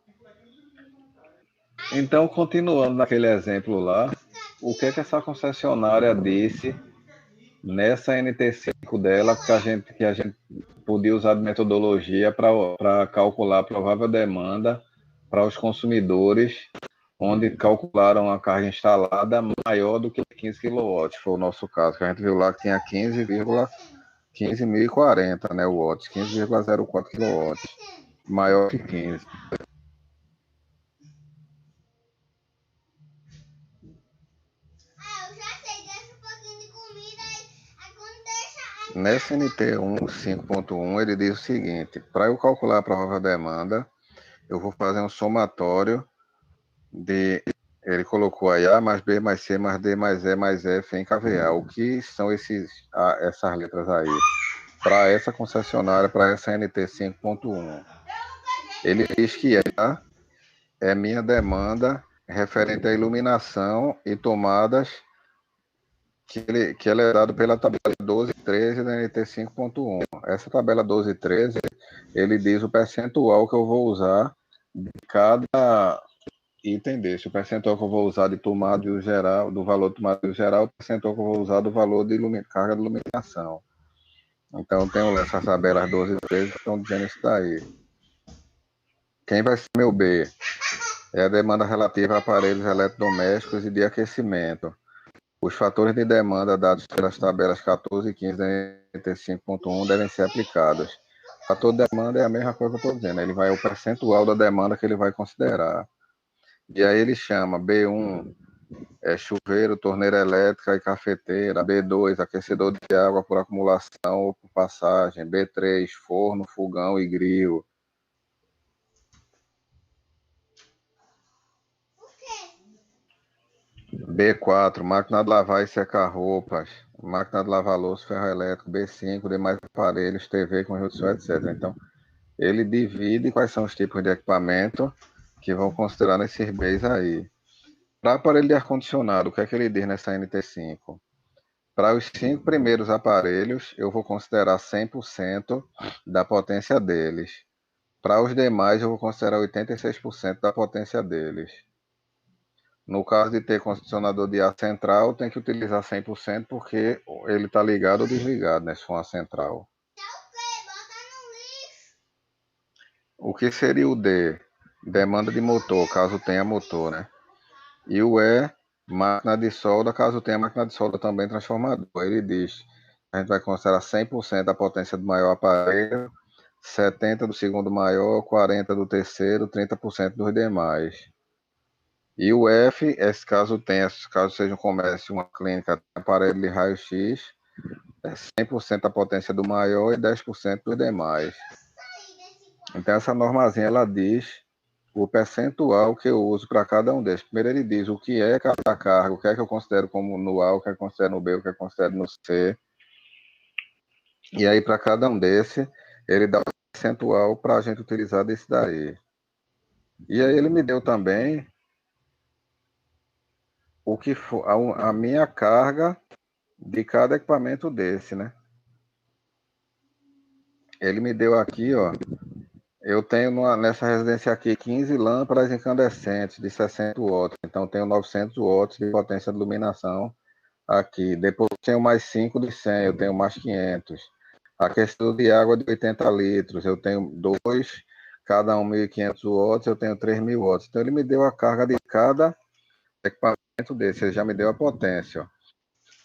Então, continuando naquele exemplo lá, o que essa concessionária disse nessa NT5 dela que a gente podia usar de metodologia para calcular a provável demanda para os consumidores, onde calcularam a carga instalada maior do que 15 kW, foi o nosso caso, que a gente viu lá que tinha 15.040, né, watts, 15,04 kW, maior que 15. Nessa NT1 5.1, ele diz o seguinte: para eu calcular a provável demanda, eu vou fazer um somatório de. Ele colocou aí A mais B mais C mais D mais E mais F em KVA. O que são essas letras aí? Para essa concessionária, para essa NT 5.1. Ele diz que é minha demanda referente à iluminação e tomadas que ela é dada pela tabela 12 e 13 da NT 5.1. Essa tabela 12 e 13, ele diz o percentual que eu vou usar de cada item desse. O percentual que eu vou usar de tomada geral, do valor de tomada geral, o percentual que eu vou usar do valor de carga de iluminação. Então, tenho essas tabelas 12 e 13 que estão dizendo isso daí. Quem vai ser meu B? É a demanda relativa a aparelhos eletrodomésticos e de aquecimento. Os fatores de demanda dados pelas tabelas 14 e 15 da NT 5.1 devem ser aplicados. O fator de demanda é a mesma coisa que eu estou dizendo, ele vai o percentual da demanda que ele vai considerar. E aí ele chama B1, chuveiro, torneira elétrica e cafeteira, B2, aquecedor de água por acumulação ou por passagem, B3, forno, fogão e grill. B4, máquina de lavar e secar roupas, máquina de lavar louça, ferro elétrico, B5, demais aparelhos, TV, conjunção, etc. Então, ele divide quais são os tipos de equipamento que vão considerar nesses Bs aí. Para aparelho de ar-condicionado, o que é que ele diz nessa NT5? Para os 5 primeiros aparelhos, eu vou considerar 100% da potência deles. Para os demais, eu vou considerar 86% da potência deles. No caso de ter condicionador de ar central, tem que utilizar 100% porque ele está ligado ou desligado, né? Se for uma central. O que seria o D? Demanda de motor, caso tenha motor, né? E o E, máquina de solda, caso tenha máquina de solda também transformador. Ele diz, a gente vai considerar 100% da potência do maior aparelho, 70% do segundo maior, 40% do terceiro, 30% dos demais. E o F, esse caso tenha, caso seja um comércio, uma clínica, aparelho de raio-x, é 100% da potência do maior e 10% dos demais. Então essa normazinha, ela diz o percentual que eu uso para cada um desses. Primeiro ele diz o que é cada carga, o que é que eu considero como no A, o que é que eu considero no B, o que é que eu considero no C. E aí para cada um desses, ele dá o percentual para a gente utilizar desse daí. E aí ele me deu também o que for, a minha carga de cada equipamento desse, né? Ele me deu aqui, ó, eu tenho nessa residência aqui 15 lâmpadas incandescentes de 60 watts, então tenho 900 watts de potência de iluminação aqui. Depois tenho mais 5 de 100, eu tenho mais 500. Aquecedor de água de 80 litros, eu tenho 2, cada um 1.500 watts, eu tenho 3.000 watts. Então ele me deu a carga de cada equipamento desse, ele já me deu a potência, ó.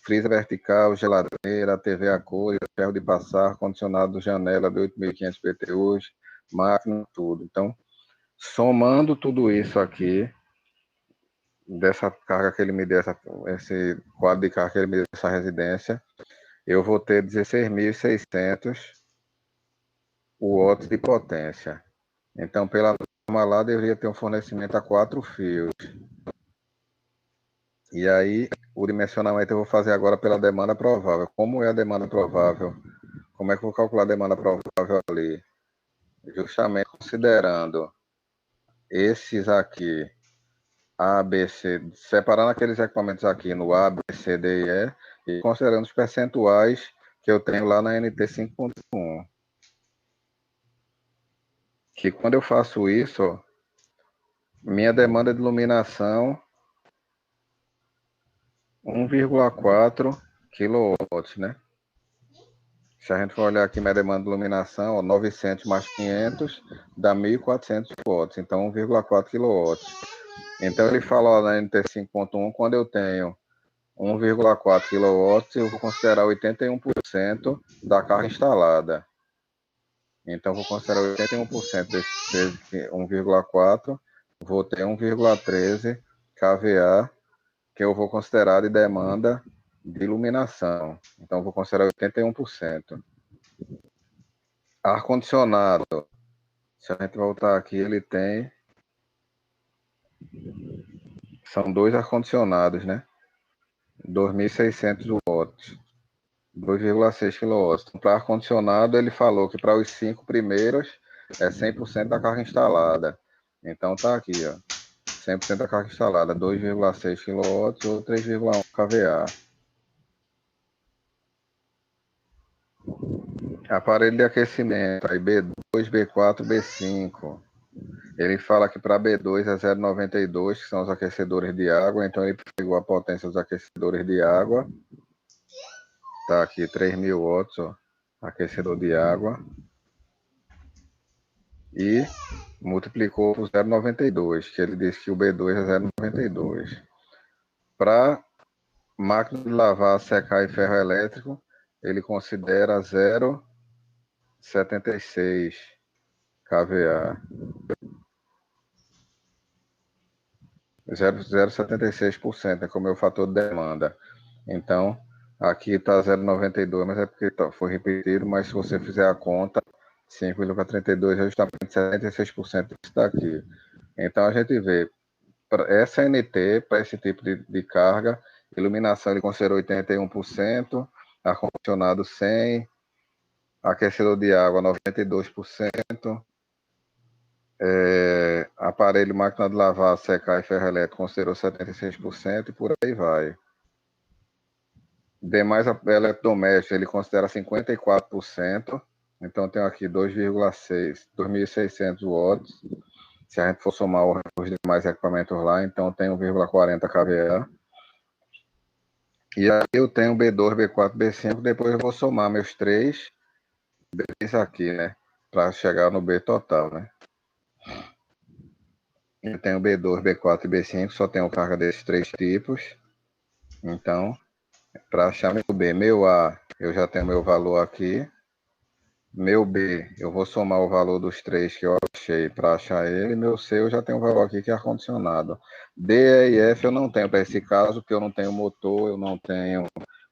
Freezer vertical, geladeira, TV a cores, ferro de passar, condicionado janela de 8.500 BTUs, máquina, tudo. Então, somando tudo isso aqui, dessa carga que ele me deu, esse quadro de carga que ele me deu dessa residência, eu vou ter 16.600 watts de potência. Então, pela norma lá, deveria ter um fornecimento a 4 fios. E aí, o dimensionamento eu vou fazer agora pela demanda provável. Como é a demanda provável? Como é que eu vou calcular a demanda provável ali? Justamente considerando esses aqui, A, B, C, separando aqueles equipamentos aqui no A, B, C, D e E, e considerando os percentuais que eu tenho lá na NT 5.1. Que quando eu faço isso, minha demanda de iluminação 1,4 kW, né? Se a gente for olhar aqui minha demanda de iluminação, ó, 900 mais 500 dá 1.400 watts, então 1,4 kW. Então ele fala ó, na NT 5.1, quando eu tenho 1,4 kW, eu vou considerar 81% da carga instalada. Então vou considerar 81% desse 1,4, vou ter 1,13 kVA, que eu vou considerar de demanda de iluminação. Então vou considerar 81%. Ar-condicionado, se a gente voltar aqui, ele tem... São 2 ar-condicionados, né? 2.600 watts. 2,6 kW. Para ar-condicionado, ele falou que para os 5 primeiros é 100% da carga instalada. Então tá aqui, ó. 100% da carga instalada, 2,6 kW ou 3,1 kVA. Aparelho de aquecimento, aí B2, B4, B5. Ele fala que para B2 é 0,92, que são os aquecedores de água, então ele pegou a potência dos aquecedores de água. Tá aqui 3.000 watts, ó, aquecedor de água. E multiplicou por 0,92, que ele disse que o B2 é 0,92. Para máquina de lavar, secar e ferro elétrico, ele considera 0,76 kVA. 0,76% é como é o fator de demanda. Então, aqui está 0,92, mas é porque foi repetido, mas se você fizer a conta, 5,32 é justamente 76% disso daqui. Então, a gente vê, essa NT, para esse tipo de carga, iluminação ele considerou 81%, ar-condicionado 100%, aquecedor de água 92%, aparelho máquina de lavar, secar e ferro elétrico considerou 76% e por aí vai. Demais eletrodomésticos ele considera 54%, então tenho aqui 2.600 watts. Se a gente for somar os demais equipamentos lá, então tem 1,40 kVA. E aí eu tenho B2, B4, B5, depois eu vou somar meus três Bs aqui, né? Para chegar no B total, né? Eu tenho B2, B4 e B5, só tenho carga desses três tipos. Então, para achar meu B, meu A, eu já tenho meu valor aqui. Meu B, eu vou somar o valor dos três que eu achei para achar ele. Meu C, eu já tenho o valor aqui que é ar-condicionado. D, E e F eu não tenho para esse caso, porque eu não tenho motor, eu não tenho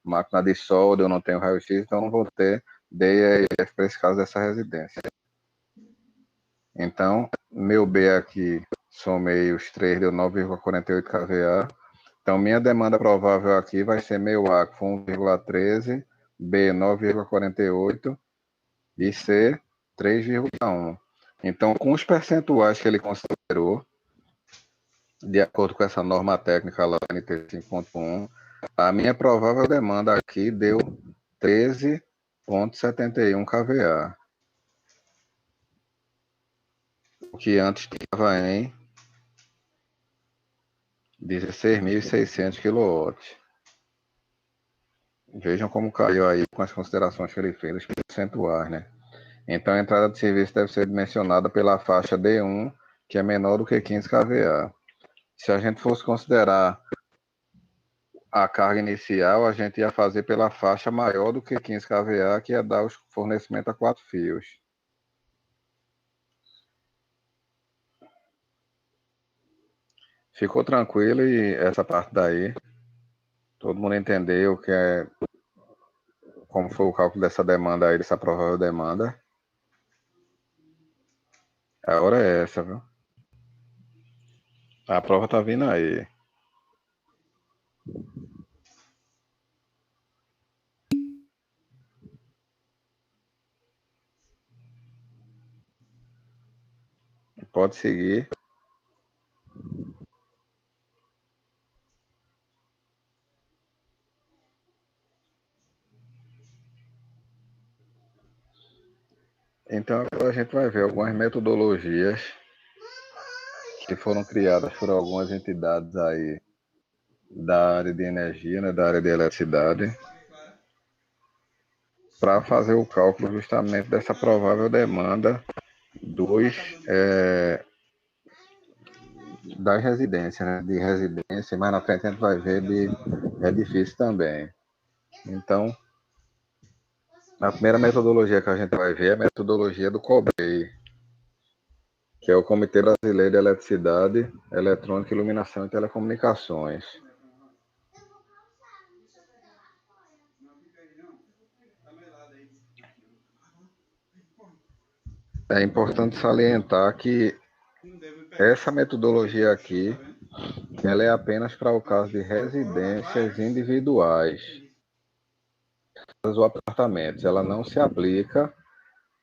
máquina de solda, eu não tenho raio-x, então eu não vou ter D, E e F para esse caso dessa residência. Então, meu B aqui, somei os três, deu 9,48 kVA. Então, minha demanda provável aqui vai ser meu A, que foi 1,13, B, 9,48 e C, 3,1. Então, com os percentuais que ele considerou, de acordo com essa norma técnica lá, NT 5.1, a minha provável demanda aqui deu 13,71 kVA. O que antes estava em 16.600 kW. Vejam como caiu aí com as considerações que ele fez, os percentuais, né? Então a entrada de serviço deve ser dimensionada pela faixa D1, que é menor do que 15 kVA. Se a gente fosse considerar a carga inicial, a gente ia fazer pela faixa maior do que 15 kVA, que ia dar o fornecimento a 4 fios. Ficou tranquilo e essa parte daí, todo mundo entendeu que é como foi o cálculo dessa demanda aí, dessa provável demanda. A hora é essa, viu? A prova tá vindo aí. Pode seguir. Então agora a gente vai ver algumas metodologias que foram criadas por algumas entidades aí da área de energia, né, da área de eletricidade, para fazer o cálculo justamente dessa provável demanda das residências, né, de residência, mas na frente a gente vai ver de edifício também. Então, a primeira metodologia que a gente vai ver é a metodologia do COBREI, que é o Comitê Brasileiro de Eletricidade, Eletrônica, Iluminação e Telecomunicações. É importante salientar que essa metodologia aqui, ela é apenas para o caso de residências individuais ou apartamentos. Ela não se aplica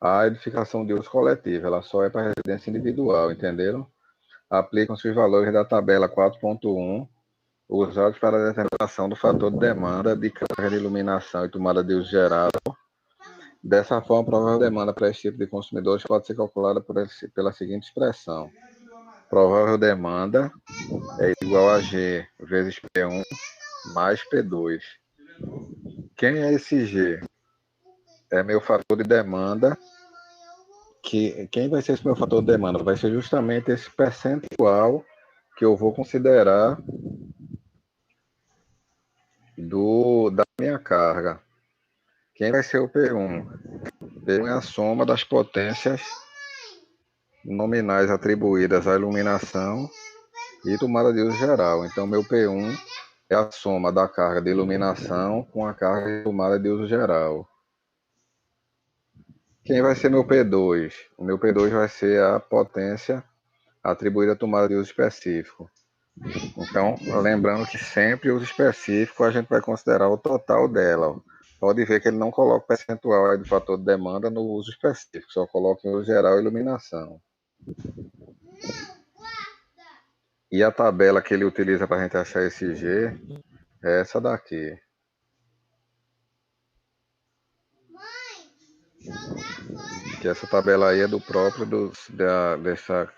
à edificação de uso coletivo, ela só é para residência individual, entenderam? Aplicam-se os valores da tabela 4.1, usados para a determinação do fator de demanda de carga de iluminação e tomada de uso geral. Dessa forma, a provável demanda para esse tipo de consumidores pode ser calculada pela seguinte expressão. Provável demanda é igual a G vezes P1 mais P2. Quem é esse G? É meu fator de demanda. Quem vai ser esse meu fator de demanda? Vai ser justamente esse percentual que eu vou considerar da minha carga. Quem vai ser o P1? P1 é a soma das potências nominais atribuídas à iluminação e tomada de uso geral. Então, meu P1 é a soma da carga de iluminação com a carga de tomada de uso geral. Quem vai ser meu P2? O meu P2 vai ser a potência atribuída à tomada de uso específico. Então, lembrando que sempre uso específico a gente vai considerar o total dela. Pode ver que ele não coloca o percentual aí do fator de demanda no uso específico, só coloca em uso geral e iluminação. E a tabela que ele utiliza para a gente achar esse G é essa daqui. Que essa tabela aí é do próprio dessa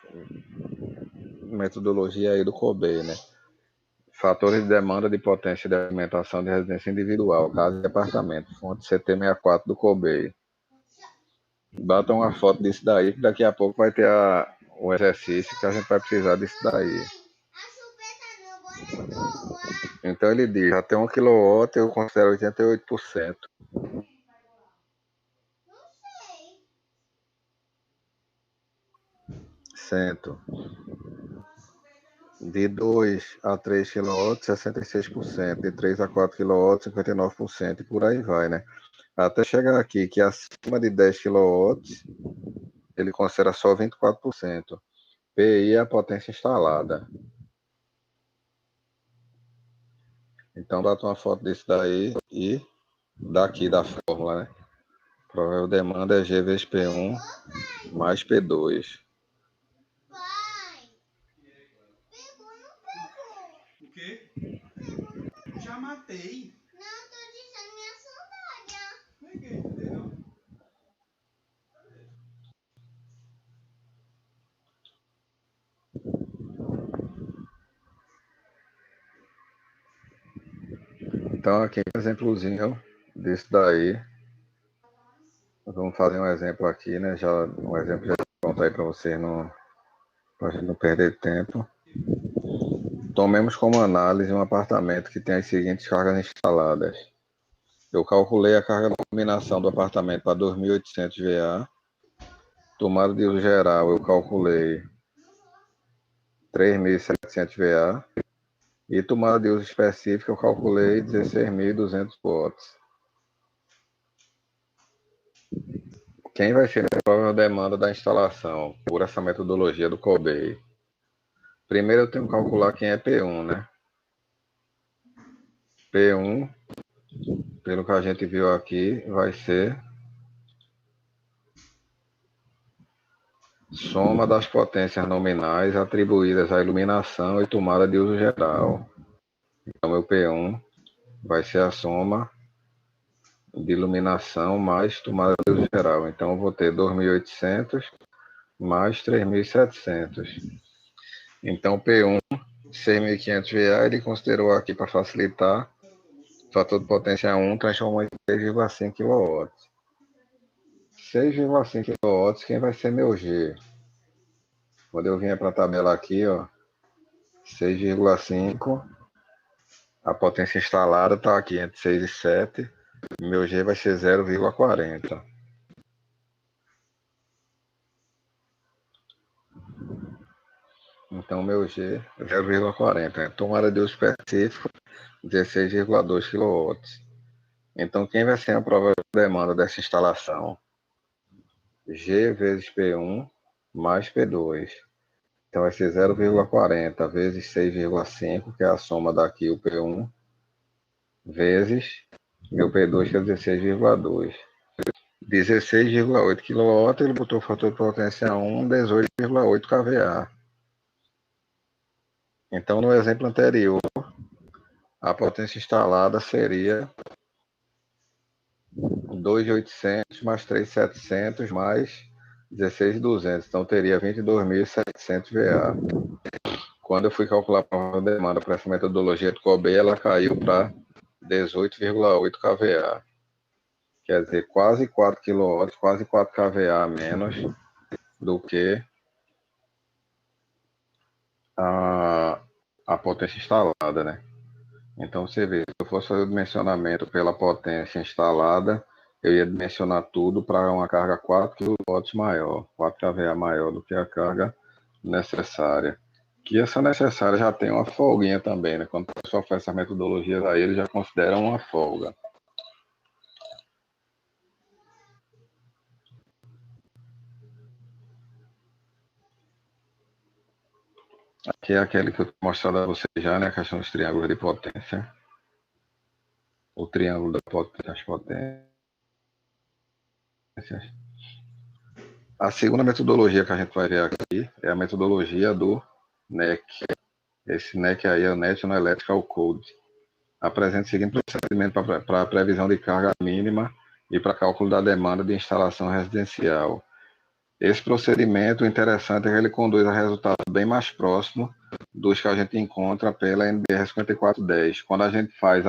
metodologia aí do COBEI, né? Fatores de demanda de potência de alimentação de residência individual, casa e apartamento, fonte CT64 do COBEI. Bata uma foto disso daí, que daqui a pouco vai ter o exercício que a gente vai precisar disso daí. Então ele diz, até 1 kW eu considero 88%. Cento. De 2 a 3 kW, 66%. De 3 a 4 kW, 59%. E por aí vai, né? Até chegar aqui, que acima de 10 kW, ele considera só 24%. PI é a potência instalada. Então, bota uma foto desse daí e daqui da fórmula, né? Provável demanda é G vezes P1 mais P2. O quê? Já matei. Não, tô dizendo minha sandália. Ninguém entendeu, não? Então, aqui um exemplozinho desse daí. Vamos fazer um exemplo aqui, né? Já, um exemplo já pronto aí para vocês, para a gente não perder tempo. Tomemos como análise um apartamento que tem as seguintes cargas instaladas. Eu calculei a carga de iluminação do apartamento para 2.800 VA. Tomada de uso geral, eu calculei 3.700 VA. E tomada de uso específica, eu calculei 16.200 watts. Quem vai ser a provável demanda da instalação por essa metodologia do COBEI? Primeiro eu tenho que calcular quem é P1, né? P1, pelo que a gente viu aqui, vai ser soma das potências nominais atribuídas à iluminação e tomada de uso geral. Então, meu P1 vai ser a soma de iluminação mais tomada de uso geral. Então, eu vou ter 2.800 mais 3.700. Então, P1, 6.500 VA, ele considerou aqui para facilitar, fator de potência 1 transformou em 6,5 kW. 6,5 kW, quem vai ser meu G? Quando eu vier para a tabela aqui, ó, 6,5, a potência instalada está aqui entre 6 e 7, meu G vai ser 0,40. Então, meu G é 0,40. Tomada de uso específico, 16,2 kW. Então, quem vai ser a prova de demanda dessa instalação? G vezes P1 mais P2. Então, vai ser 0,40 vezes 6,5, que é a soma daqui, o P1, vezes meu P2, que é 16,2. 16,8 kW, ele botou o fator de potência 1, 18,8 kVA. Então, no exemplo anterior, a potência instalada seria 2.800 mais 3.700 mais 16.200. Então, teria 22.700 VA. Quando eu fui calcular a demanda para essa metodologia de COBEI, ela caiu para 18,8 kVA. Quer dizer, quase 4 kW, quase 4 kVA a menos do que a potência instalada, né? Então você vê, se eu fosse fazer o dimensionamento pela potência instalada, eu ia dimensionar tudo para uma carga 4 kW maior, 4 kVA maior do que a carga necessária. Que essa necessária já tem uma folguinha também, né? Quando o pessoal faz essa metodologia aí, eles já consideram uma folga. Aqui é aquele que eu tinha mostrado a vocês já, né? A questão dos triângulos de potência. o triângulo das potências. A segunda metodologia que a gente vai ver aqui é a metodologia do NEC. Esse NEC aí é o National Electrical Code. Apresenta o seguinte procedimento para a previsão de carga mínima e para cálculo da demanda de instalação residencial. Esse procedimento, interessante é que ele conduz a resultados bem mais próximos dos que a gente encontra pela NBR 5410. Quando a gente faz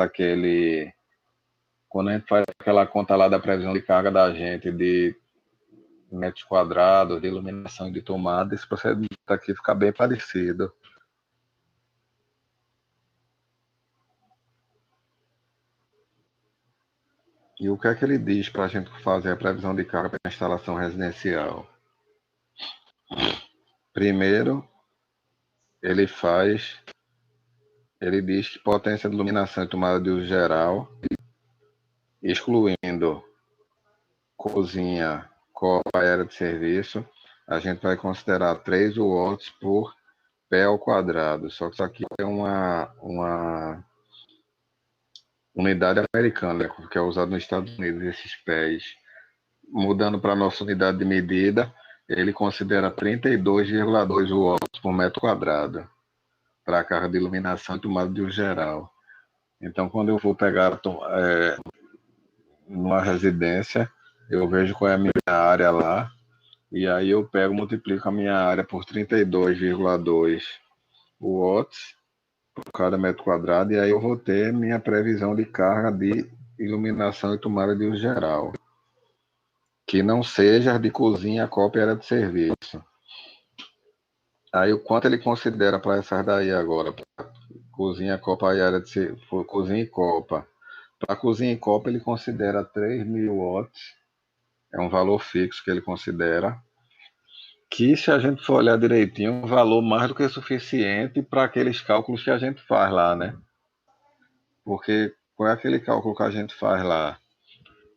aquela conta lá da previsão de carga da gente de metros quadrados, de iluminação e de tomada, esse procedimento aqui fica bem parecido. E o que é que ele diz para a gente fazer a previsão de carga para a instalação residencial? Primeiro, ele diz que potência de iluminação e tomada de uso geral, excluindo cozinha, copa, área de serviço, a gente vai considerar 3 watts por pé ao quadrado. Só que isso aqui é uma unidade americana, que é usada nos Estados Unidos, esses pés. Mudando para a nossa unidade de medida, ele considera 32,2 watts por metro quadrado para a carga de iluminação e tomada de uso geral. Então, quando eu vou pegar numa residência, eu vejo qual é a minha área lá, e aí eu pego, multiplico a minha área por 32,2 watts por cada metro quadrado, e aí eu vou ter minha previsão de carga de iluminação e tomada de uso geral, que não seja de cozinha, copa e área de serviço. Aí o quanto ele considera para essas daí agora? Cozinha, copa e área de serviço, cozinha e copa. Para cozinha e copa ele considera 3.000 watts, é um valor fixo que ele considera, que se a gente for olhar direitinho, é um valor mais do que suficiente para aqueles cálculos que a gente faz lá, né? Porque qual é aquele cálculo que a gente faz lá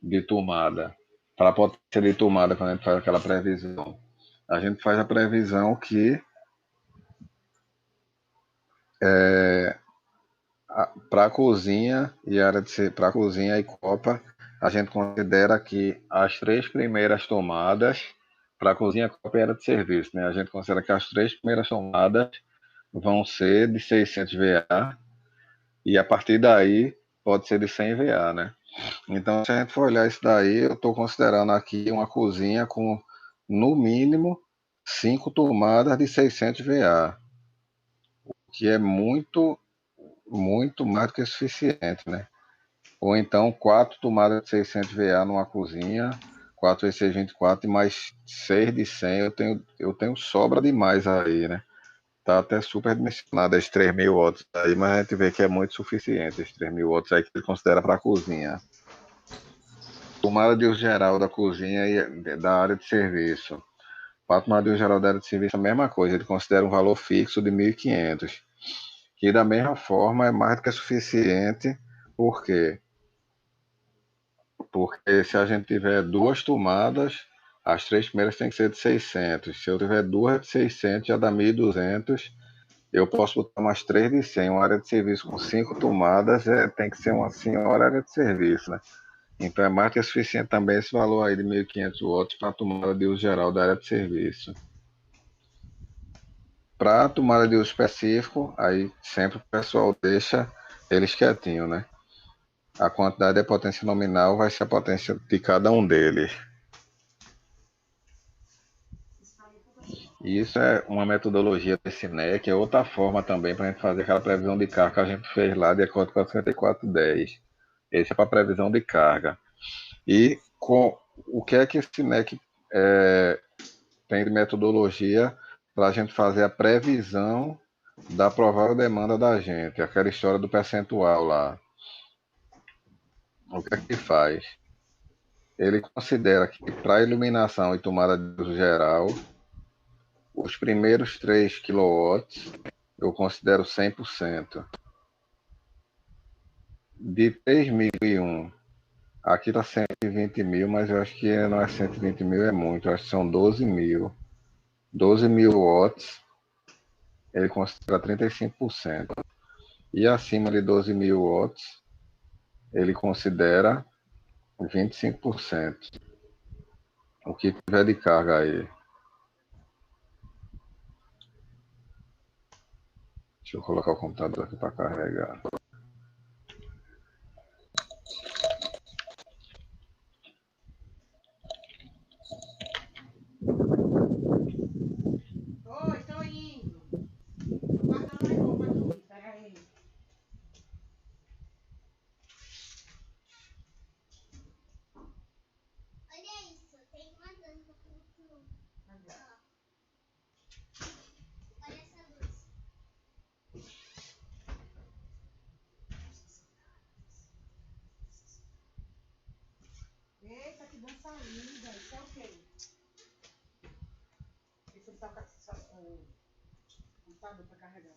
de tomada? Para a potência de tomada, quando a gente faz aquela previsão. A gente faz a previsão que para a cozinha e área de para cozinha e copa, a gente considera que as 3 primeiras tomadas para cozinha, copa e área de serviço, né? A gente considera que as 3 primeiras tomadas vão ser de 600 VA e a partir daí pode ser de 100 VA, né? Então, se a gente for olhar isso daí, eu estou considerando aqui uma cozinha com, no mínimo, 5 tomadas de 600 VA, que é muito mais do que suficiente, né? Ou então 4 tomadas de 600 VA numa cozinha, 4 vezes 6, 24, e mais 6 de 100, eu tenho sobra demais aí, né? Tá até super dimensionado esses 3.000 watts aí, mas a gente vê que é muito suficiente esses 3.000 watts aí que ele considera para a cozinha. Tomada de uso geral da cozinha e da área de serviço. Para tomada de uso geral da área de serviço, a mesma coisa, ele considera um valor fixo de 1.500, que da mesma forma é mais do que suficiente. Por quê? Porque se a gente tiver 2 tomadas, as 3 primeiras têm que ser de 600. Se eu tiver 2 de 600, já dá 1.200. Eu posso botar mais 3 de 100. Uma área de serviço com 5 tomadas tem que ser uma senhora área de serviço, né? Então é mais que suficiente também esse valor aí de 1.500 watts para a tomada de uso geral da área de serviço. Para a tomada de uso específico, aí sempre o pessoal deixa eles quietinhos, né? A quantidade de potência nominal vai ser a potência de cada um deles. E isso é uma metodologia desse NEC, é outra forma também para a gente fazer aquela previsão de carga que a gente fez lá de acordo com a 5410. Esse é para previsão de carga. E com o que é que esse NEC tem de metodologia para a gente fazer a previsão da provável demanda da gente, aquela história do percentual lá. O que é que faz? Ele considera que para iluminação e tomada de uso geral, os primeiros 3 kW eu considero 100%. De 3.001, aqui está 120.000, mas eu acho que não é 120.000, é muito, eu acho que são 12.000. 12.000 watts, ele considera 35%. E acima de 12.000 watts, ele considera 25%. O que tiver de carga aí. Deixa eu colocar o computador aqui para carregar. Oi, estou indo. Tô guardando as roupas aqui. Pera aí. Olha isso, tem uma dança pro clube. Olha essa luz. Eita, que dança linda. Isso é o quê? Esse toca o computador para carregar.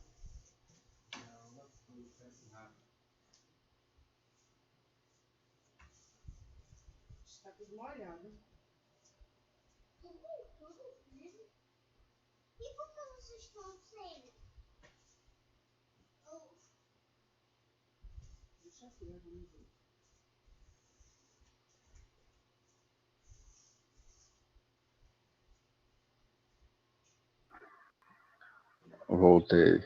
Está tudo molhado. Tudo mesmo? E por que vocês estão sem? Deixa assim, vamos ver. Voltei.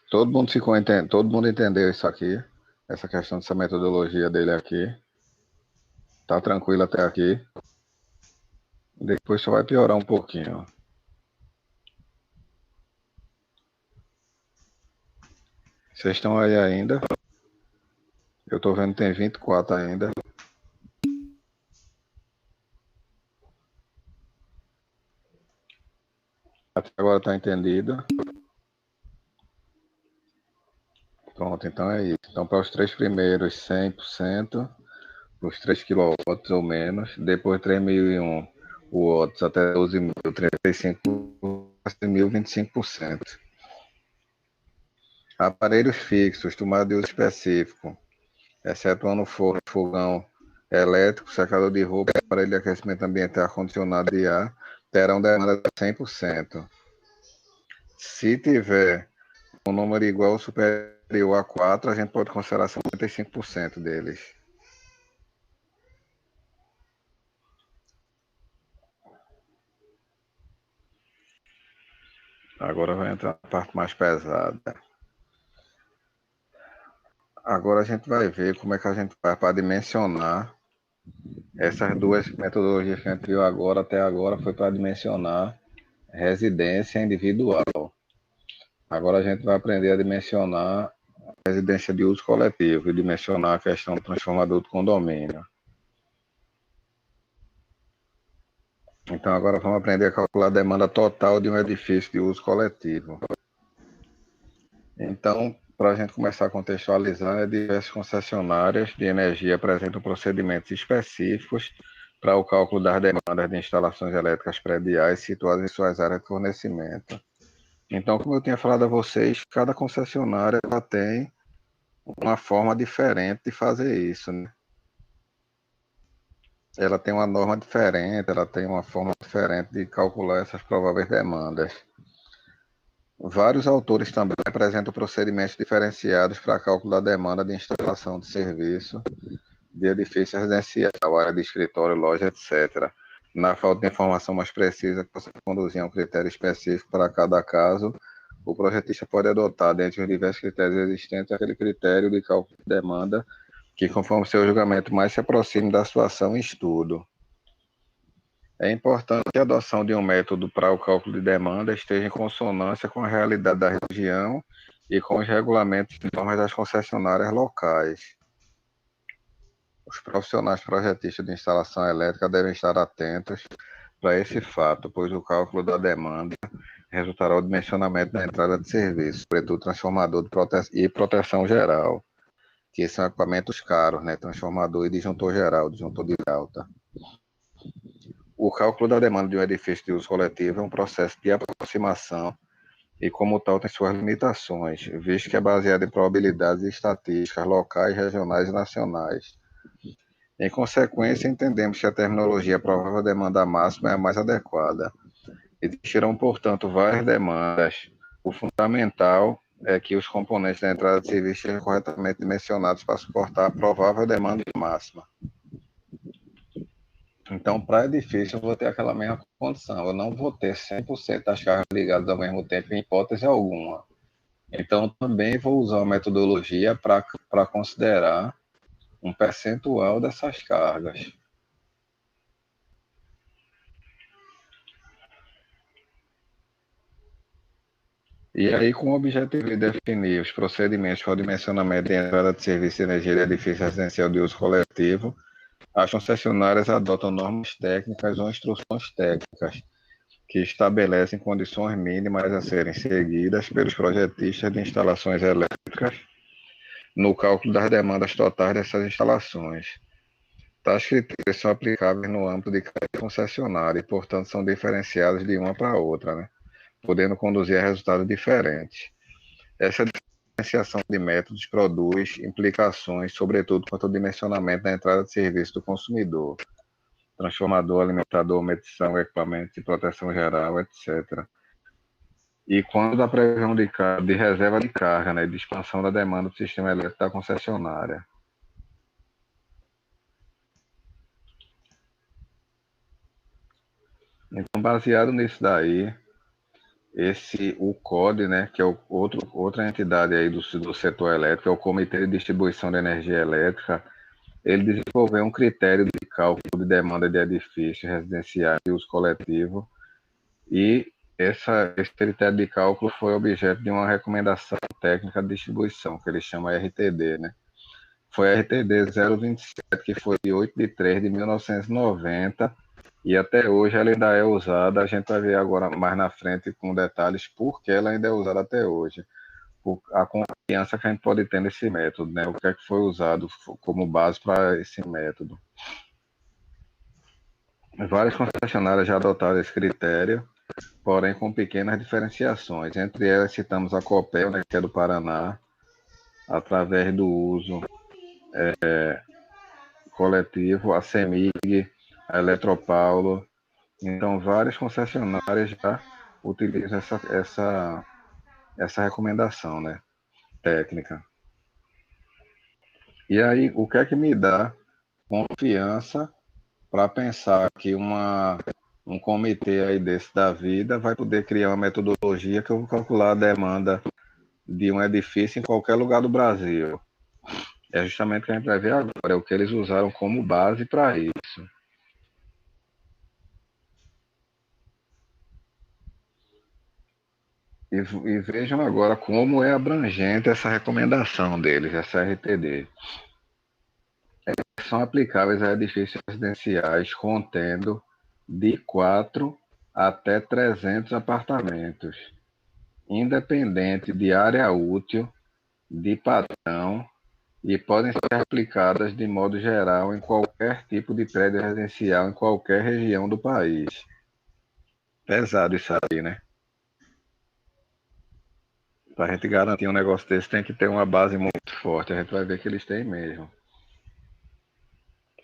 Todo mundo entendeu isso aqui? Essa questão dessa metodologia dele aqui. Tá tranquilo até aqui? Depois só vai piorar um pouquinho. Vocês estão aí ainda? Eu tô vendo que tem 24 ainda. Até agora tá entendido. Pronto, então é isso. Então, para os 3 primeiros, 100%. Os 3 kW ou menos. Depois 3.001 watts até 12.000, 35%, 25%. Aparelhos fixos, tomada de uso específico, excetuando forno, fogão elétrico, secador de roupa, aparelho de aquecimento ambiental, ar-condicionado de ar, terão demanda de 100%. Se tiver um número igual ou superior a 4, a gente pode considerar 55% deles. Agora vai entrar a parte mais pesada. Agora a gente vai ver como é que a gente vai para dimensionar essas duas metodologias que a gente viu agora, até agora, foi para dimensionar residência individual. Agora a gente vai aprender a dimensionar a residência de uso coletivo e dimensionar a questão do transformador do condomínio. Então agora vamos aprender a calcular a demanda total de um edifício de uso coletivo. Então, para a gente começar a contextualizar, diversas concessionárias de energia apresentam procedimentos específicos para o cálculo das demandas de instalações elétricas prediais situadas em suas áreas de fornecimento. Então, como eu tinha falado a vocês, cada concessionária ela tem uma forma diferente de fazer isso, né? Ela tem uma norma diferente, ela tem uma forma diferente de calcular essas prováveis demandas. Vários autores também apresentam procedimentos diferenciados para cálculo da demanda de instalação de serviço de edifício residencial, área de escritório, loja, etc. Na falta de informação mais precisa que possa conduzir a um critério específico para cada caso, o projetista pode adotar, dentre os diversos critérios existentes, aquele critério de cálculo de demanda que, conforme seu julgamento, mais se aproxime da situação em estudo. É importante que a adoção de um método para o cálculo de demanda esteja em consonância com a realidade da região e com os regulamentos e normas das concessionárias locais. Os profissionais projetistas de instalação elétrica devem estar atentos para esse fato, pois o cálculo da demanda resultará do dimensionamento da entrada de serviço, sobretudo transformador e proteção geral, que são equipamentos caros, né? Transformador e disjuntor geral, disjuntor de alta. O cálculo da demanda de um edifício de uso coletivo é um processo de aproximação e, como tal, tem suas limitações, visto que é baseado em probabilidades e estatísticas locais, regionais e nacionais. Em consequência, entendemos que a terminologia provável demanda máxima é a mais adequada. Existirão, portanto, várias demandas. O fundamental é que os componentes da entrada de serviço sejam corretamente dimensionados para suportar a provável demanda máxima. Então, para edifício, eu vou ter aquela mesma condição. Eu não vou ter 100% das cargas ligadas ao mesmo tempo, em hipótese alguma. Então, também vou usar a metodologia para considerar um percentual dessas cargas. E aí, com o objetivo de definir os procedimentos para o dimensionamento de entrada de serviço de energia de edifício residencial de uso coletivo, as concessionárias adotam normas técnicas ou instruções técnicas que estabelecem condições mínimas a serem seguidas pelos projetistas de instalações elétricas no cálculo das demandas totais dessas instalações. Tais critérios são aplicáveis no âmbito de cada concessionária e, portanto, são diferenciados de uma para outra, né? Podendo conduzir a resultados diferentes. Essa diferenciação de métodos produz implicações, sobretudo quanto ao dimensionamento da entrada de serviço do consumidor, transformador, alimentador, medição, equipamentos de proteção geral, etc. E quando da previsão de reserva de carga, né, de expansão da demanda do sistema elétrico da concessionária. Então, baseado nisso daí, o COD, né, que é outra entidade aí do setor elétrico, é o Comitê de Distribuição de Energia Elétrica, ele desenvolveu um critério de cálculo de demanda de edifícios residenciais de uso coletivo e esse critério de cálculo foi objeto de uma recomendação técnica de distribuição, que ele chama RTD, né? Foi a RTD 027, que foi de 8 de 3 de 1990, e até hoje ela ainda é usada. A gente vai ver agora mais na frente com detalhes por que ela ainda é usada até hoje. A confiança que a gente pode ter nesse método, né? O que é que foi usado como base para esse método. Várias concessionárias já adotaram esse critério, porém com pequenas diferenciações. Entre elas citamos a Copel, né, que é do Paraná, através do uso coletivo, a CEMIG, a Eletropaulo. Então, várias concessionárias já utilizam essa recomendação, né, técnica. E aí, o que é que me dá confiança para pensar que um comitê aí desse da vida vai poder criar uma metodologia que eu vou calcular a demanda de um edifício em qualquer lugar do Brasil? É justamente o que a gente vai ver agora, é o que eles usaram como base para isso. E vejam agora como é abrangente essa recomendação deles, essa RTD. São aplicáveis a edifícios residenciais contendo de 4 até 300 apartamentos, independente de área útil, de padrão, e podem ser aplicadas de modo geral em qualquer tipo de prédio residencial em qualquer região do país. Pesado isso aí, né? Para a gente garantir um negócio desse, tem que ter uma base muito forte. A gente vai ver que eles têm mesmo.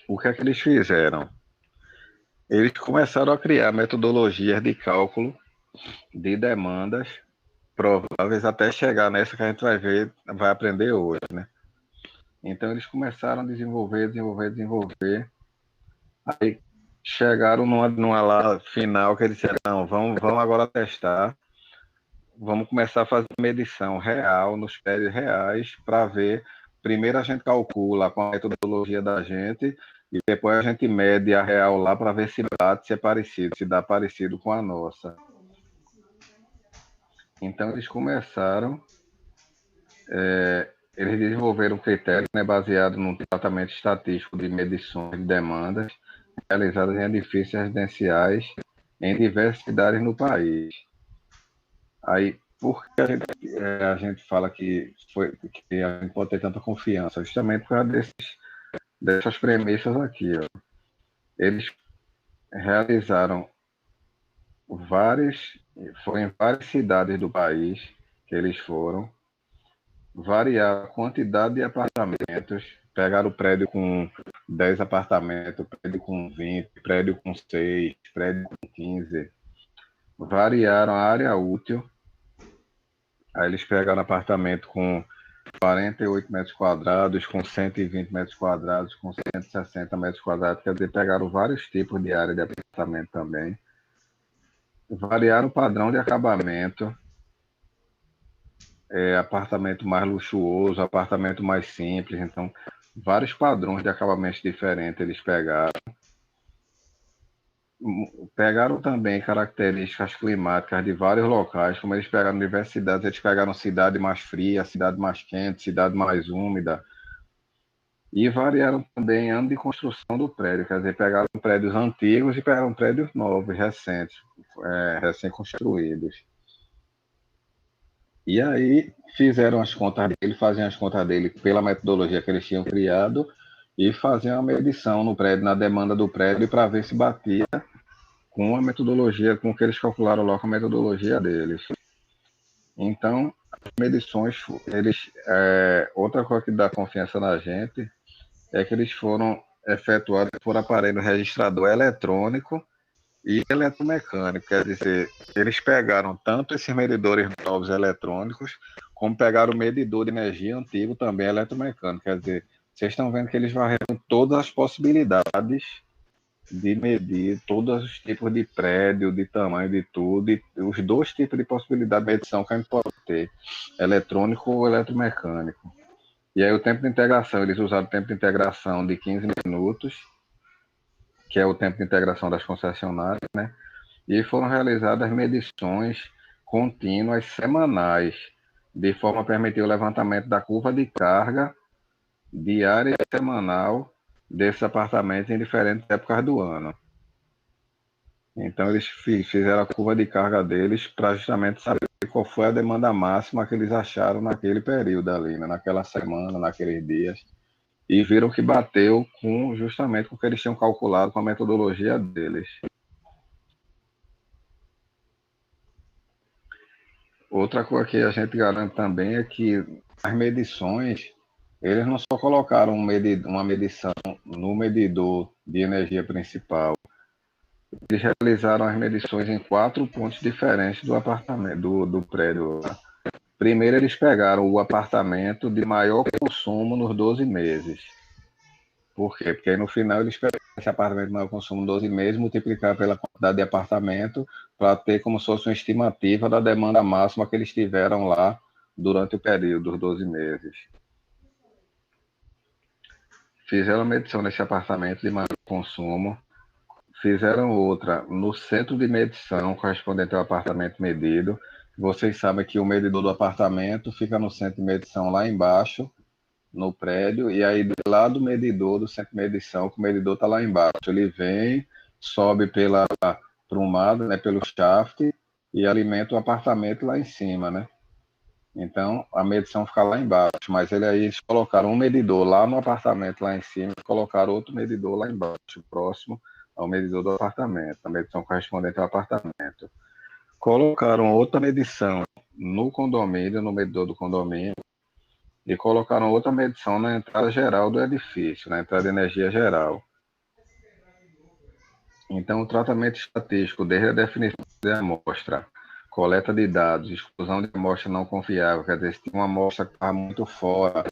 O que é que eles fizeram? Eles começaram a criar metodologias de cálculo de demandas prováveis até chegar nessa que a gente vai ver, vai aprender hoje, né? Então eles começaram a desenvolver. Aí chegaram numa lá final que eles disseram, não, vamos agora testar. Vamos começar a fazer medição real nos prédios reais para ver. Primeiro a gente calcula com a metodologia da gente e depois a gente mede a real lá para ver se bate, se é parecido, se dá parecido com a nossa. Então eles começaram, eles desenvolveram um critério, né, baseado num tratamento estatístico de medições de demandas realizadas em edifícios residenciais em diversas cidades no país. Aí, por que a gente fala que a gente pode ter tanta confiança? Justamente por causa dessas premissas aqui. Ó. Eles realizaram foram em várias cidades do país que eles foram, variar a quantidade de apartamentos, pegaram o prédio com 10 apartamentos, prédio com 20, prédio com 6, prédio com 15, variaram a área útil, Aí eles pegaram apartamento com 48 metros quadrados, com 120 metros quadrados, com 160 metros quadrados, quer dizer, pegaram vários tipos de área de apartamento também. Variaram o padrão de acabamento, apartamento mais luxuoso, apartamento mais simples, então vários padrões de acabamentos diferentes eles pegaram. Pegaram também características climáticas de vários locais, como eles pegaram diversidades, eles pegaram cidade mais fria, cidade mais quente, cidade mais úmida, e variaram também ano de construção do prédio, quer dizer, pegaram prédios antigos e pegaram prédios novos, recentes, recém-construídos. E aí fizeram as contas dele, faziam as contas dele pela metodologia que eles tinham criado e faziam a medição no prédio, na demanda do prédio, para ver se batia com a metodologia, com o que eles calcularam lá com a metodologia deles. Então, as medições, outra coisa que dá confiança na gente é que eles foram efetuados por aparelho registrador eletrônico e eletromecânico, quer dizer, eles pegaram tanto esses medidores novos eletrônicos, como pegaram o medidor de energia antigo também eletromecânico, quer dizer, vocês estão vendo que eles varreram todas as possibilidades de medir todos os tipos de prédio, de tamanho, de tudo, e os dois tipos de possibilidade de medição que a gente pode ter, eletrônico ou eletromecânico. E aí o tempo de integração, eles usaram o tempo de integração de 15 minutos, que é o tempo de integração das concessionárias, né? E foram realizadas medições contínuas semanais, de forma a permitir o levantamento da curva de carga diária e semanal desses apartamentos em diferentes épocas do ano. Então, eles fizeram a curva de carga deles para justamente saber qual foi a demanda máxima que eles acharam naquele período ali, né? Naquela semana, naqueles dias. E viram que bateu justamente com o que eles tinham calculado com a metodologia deles. Outra coisa que a gente garante também é que as medições, eles não só colocaram uma medição no medidor de energia principal, eles realizaram as medições em 4 pontos diferentes do apartamento, do prédio. Primeiro, eles pegaram o apartamento de maior consumo nos 12 meses. Por quê? Porque aí no final eles pegaram esse apartamento de maior consumo 12 meses, multiplicar pela quantidade de apartamento, para ter como se fosse uma estimativa da demanda máxima que eles tiveram lá durante o período dos 12 meses. Fizeram a medição nesse apartamento de maior consumo, fizeram outra no centro de medição correspondente ao apartamento medido. Vocês sabem que o medidor do apartamento fica no centro de medição lá embaixo, no prédio, e aí do lado do medidor, do centro de medição, que o medidor está lá embaixo. Ele vem, sobe pela prumada, né, pelo shaft, e alimenta o apartamento lá em cima, né? Então, a medição fica lá embaixo, mas eles colocaram um medidor lá no apartamento, lá em cima, e colocaram outro medidor lá embaixo, próximo ao medidor do apartamento, a medição correspondente ao apartamento. Colocaram outra medição no condomínio, no medidor do condomínio, e colocaram outra medição na entrada geral do edifício, na entrada de energia geral. Então, o tratamento estatístico, desde a definição da amostra, coleta de dados, exclusão de amostra não confiável, quer dizer, se tem uma amostra que está muito fora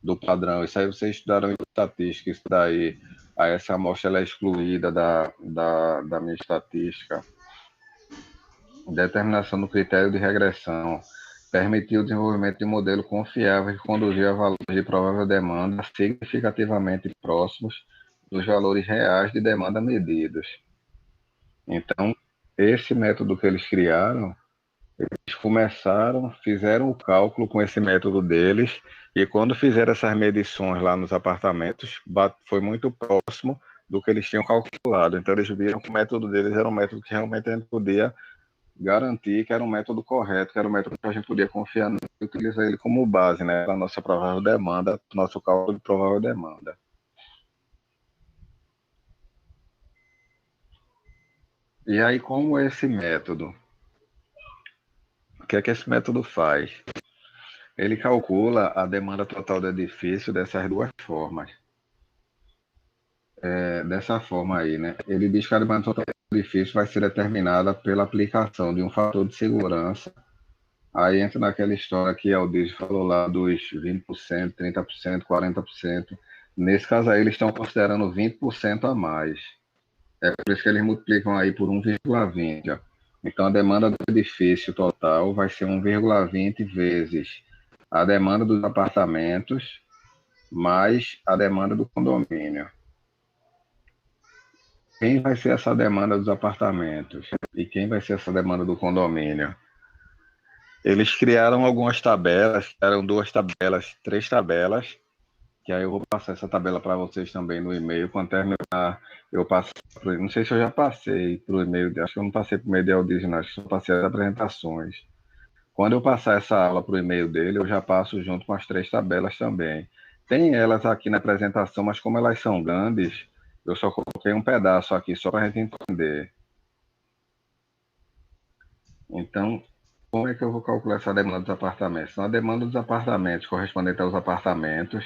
do padrão, isso aí vocês estudaram em estatística, isso daí, aí essa amostra ela é excluída da minha estatística. Determinação do critério de regressão, permitiu o desenvolvimento de um modelo confiável que conduziu a valores de provável demanda significativamente próximos dos valores reais de demanda medidos. Então, esse método que eles criaram, eles começaram, fizeram o cálculo com esse método deles, e quando fizeram essas medições lá nos apartamentos, foi muito próximo do que eles tinham calculado. Então, eles viram que o método deles era um método que realmente a gente podia garantir que era um método correto, que era um método que a gente podia confiar e utilizar ele como base, né, para a nossa provável demanda, nosso cálculo de provável demanda. E aí, como é esse método? O que é que esse método faz? Ele calcula a demanda total do edifício dessas duas formas. Dessa forma aí, né? Ele diz que a demanda total do edifício vai ser determinada pela aplicação de um fator de segurança Aí entra naquela história que o Aldir falou lá dos 20%, 30%, 40%. Nesse caso aí, eles estão considerando 20% a mais. É por isso que eles multiplicam aí por 1,20. Ó. Então, a demanda do edifício total vai ser 1,20 vezes a demanda dos apartamentos mais a demanda do condomínio. Quem vai ser essa demanda dos apartamentos? E quem vai ser essa demanda do condomínio? Eles criaram algumas tabelas, eram 2 tabelas, 3 tabelas, que aí eu vou passar essa tabela para vocês também no e-mail. Quando terminar, eu passo, não sei se eu já passei para o e-mail, acho que eu não passei para o e-mail de Aldígio, acho que eu passei as apresentações. Quando eu passar essa aula para o e-mail dele, eu já passo junto com as 3 tabelas também. Tem elas aqui na apresentação, mas como elas são grandes, eu só coloquei um pedaço aqui, só para a gente entender. Então, como é que eu vou calcular essa demanda dos apartamentos? Então, a demanda dos apartamentos correspondente aos apartamentos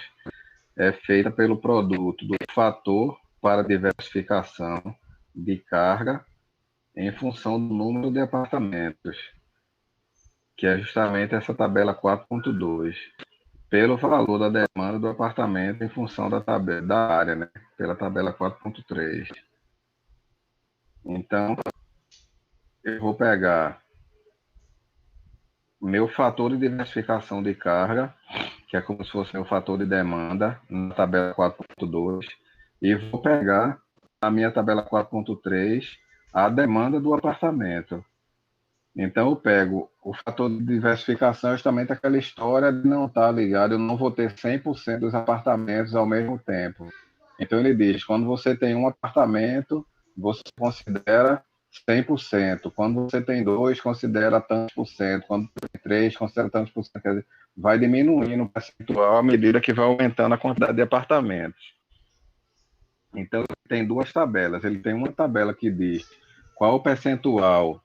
é feita pelo produto do fator para diversificação de carga em função do número de apartamentos, que é justamente essa tabela 4.2, pelo valor da demanda do apartamento em função da tabela da área, né? Pela tabela 4.3. Então, eu vou pegar meu fator de diversificação de carga, que é como se fosse meu fator de demanda, na tabela 4.2, e vou pegar a minha tabela 4.3, a demanda do apartamento. Então, eu pego o fator de diversificação, justamente aquela história de não estar ligado, eu não vou ter 100% dos apartamentos ao mesmo tempo. Então, ele diz, quando você tem um apartamento, você considera 100%. Quando você tem 2, considera tantos por cento. Quando tem 3, considera tantos por cento. Quer dizer, vai diminuindo o percentual à medida que vai aumentando a quantidade de apartamentos. Então, ele tem 2 tabelas. Ele tem uma tabela que diz qual o percentual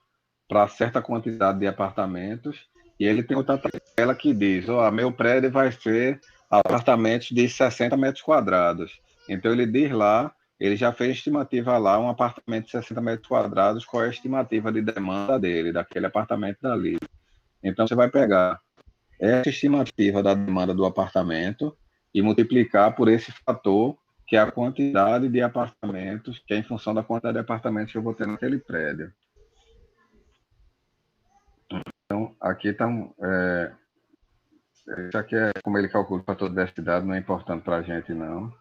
para certa quantidade de apartamentos, e ele tem outra tabela que diz, meu prédio vai ser apartamentos de 60 metros quadrados. Então, ele diz lá, ele já fez estimativa lá, um apartamento de 60 metros quadrados, qual é a estimativa de demanda dele, daquele apartamento dali. Então, você vai pegar essa estimativa da demanda do apartamento e multiplicar por esse fator, que é a quantidade de apartamentos, que é em função da quantidade de apartamentos que eu vou ter naquele prédio. Então, aqui está. Isso aqui é como ele calcula para toda a cidade, não é importante para a gente, não.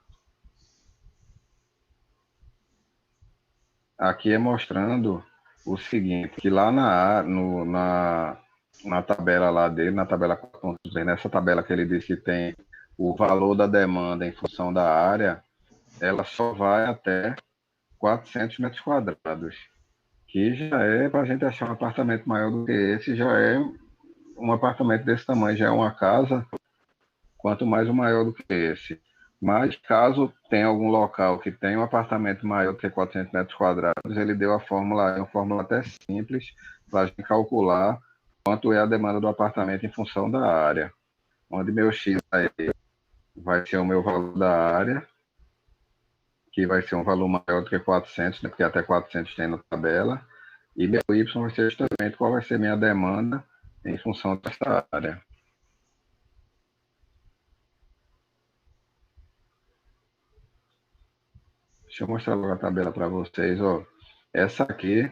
Aqui é mostrando o seguinte, que lá na tabela lá dele, na tabela 4.3, nessa tabela que ele diz que tem o valor da demanda em função da área, ela só vai até 400 metros quadrados, que já é, para a gente achar um apartamento maior do que esse, já é um apartamento desse tamanho, já é uma casa, quanto mais o maior do que esse. Mas caso tenha algum local que tenha um apartamento maior do que 400 metros quadrados, ele deu a fórmula, é uma fórmula até simples, para a gente calcular quanto é a demanda do apartamento em função da área. Onde meu X aí vai ser o meu valor da área, que vai ser um valor maior do que 400, né, porque até 400 tem na tabela, e meu Y vai ser justamente qual vai ser minha demanda em função dessa área. Deixa eu mostrar logo a tabela para vocês. Essa aqui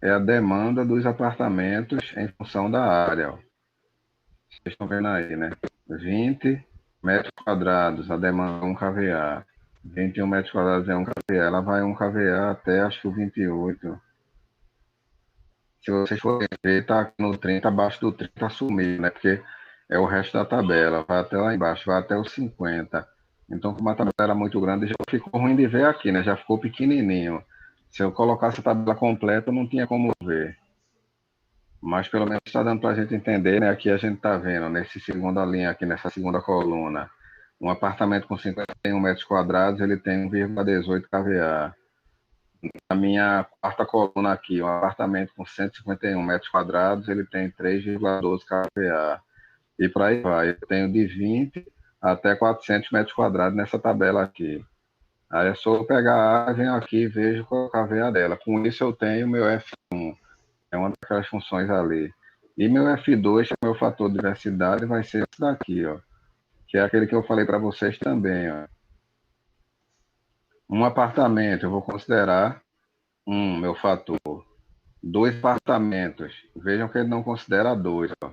é a demanda dos apartamentos em função da área. Vocês estão vendo aí, né? 20 metros quadrados, a demanda é 1 kVA. 21 metros quadrados é 1 kVA. Ela vai 1 kVA até, acho que o 28. Se vocês forem ver, está aqui no 30, abaixo do 30 sumiu, né? Porque é o resto da tabela. Vai até lá embaixo, vai até os 50. Então, como a tabela era muito grande, já ficou ruim de ver aqui, né? Já ficou pequenininho. Se eu colocasse a tabela completa, não tinha como ver. Mas pelo menos está dando para a gente entender, né? Aqui a gente está vendo, nessa segunda linha, aqui nessa segunda coluna, um apartamento com 51 metros quadrados, ele tem 1,18 kVA. Na minha quarta coluna aqui, um apartamento com 151 metros quadrados, ele tem 3,12 kVA. E por aí vai. Eu tenho de 20 até 400 metros quadrados nessa tabela aqui. Aí é só eu pegar a área, venho aqui e vejo qual é a kVA dela. Com isso eu tenho o meu F1. É uma daquelas funções ali. E meu F2, meu fator de diversidade, vai ser esse daqui, ó, que é aquele que eu falei para vocês também, ó. Um apartamento, eu vou considerar meu fator. Dois apartamentos, vejam que ele não considera dois, ó.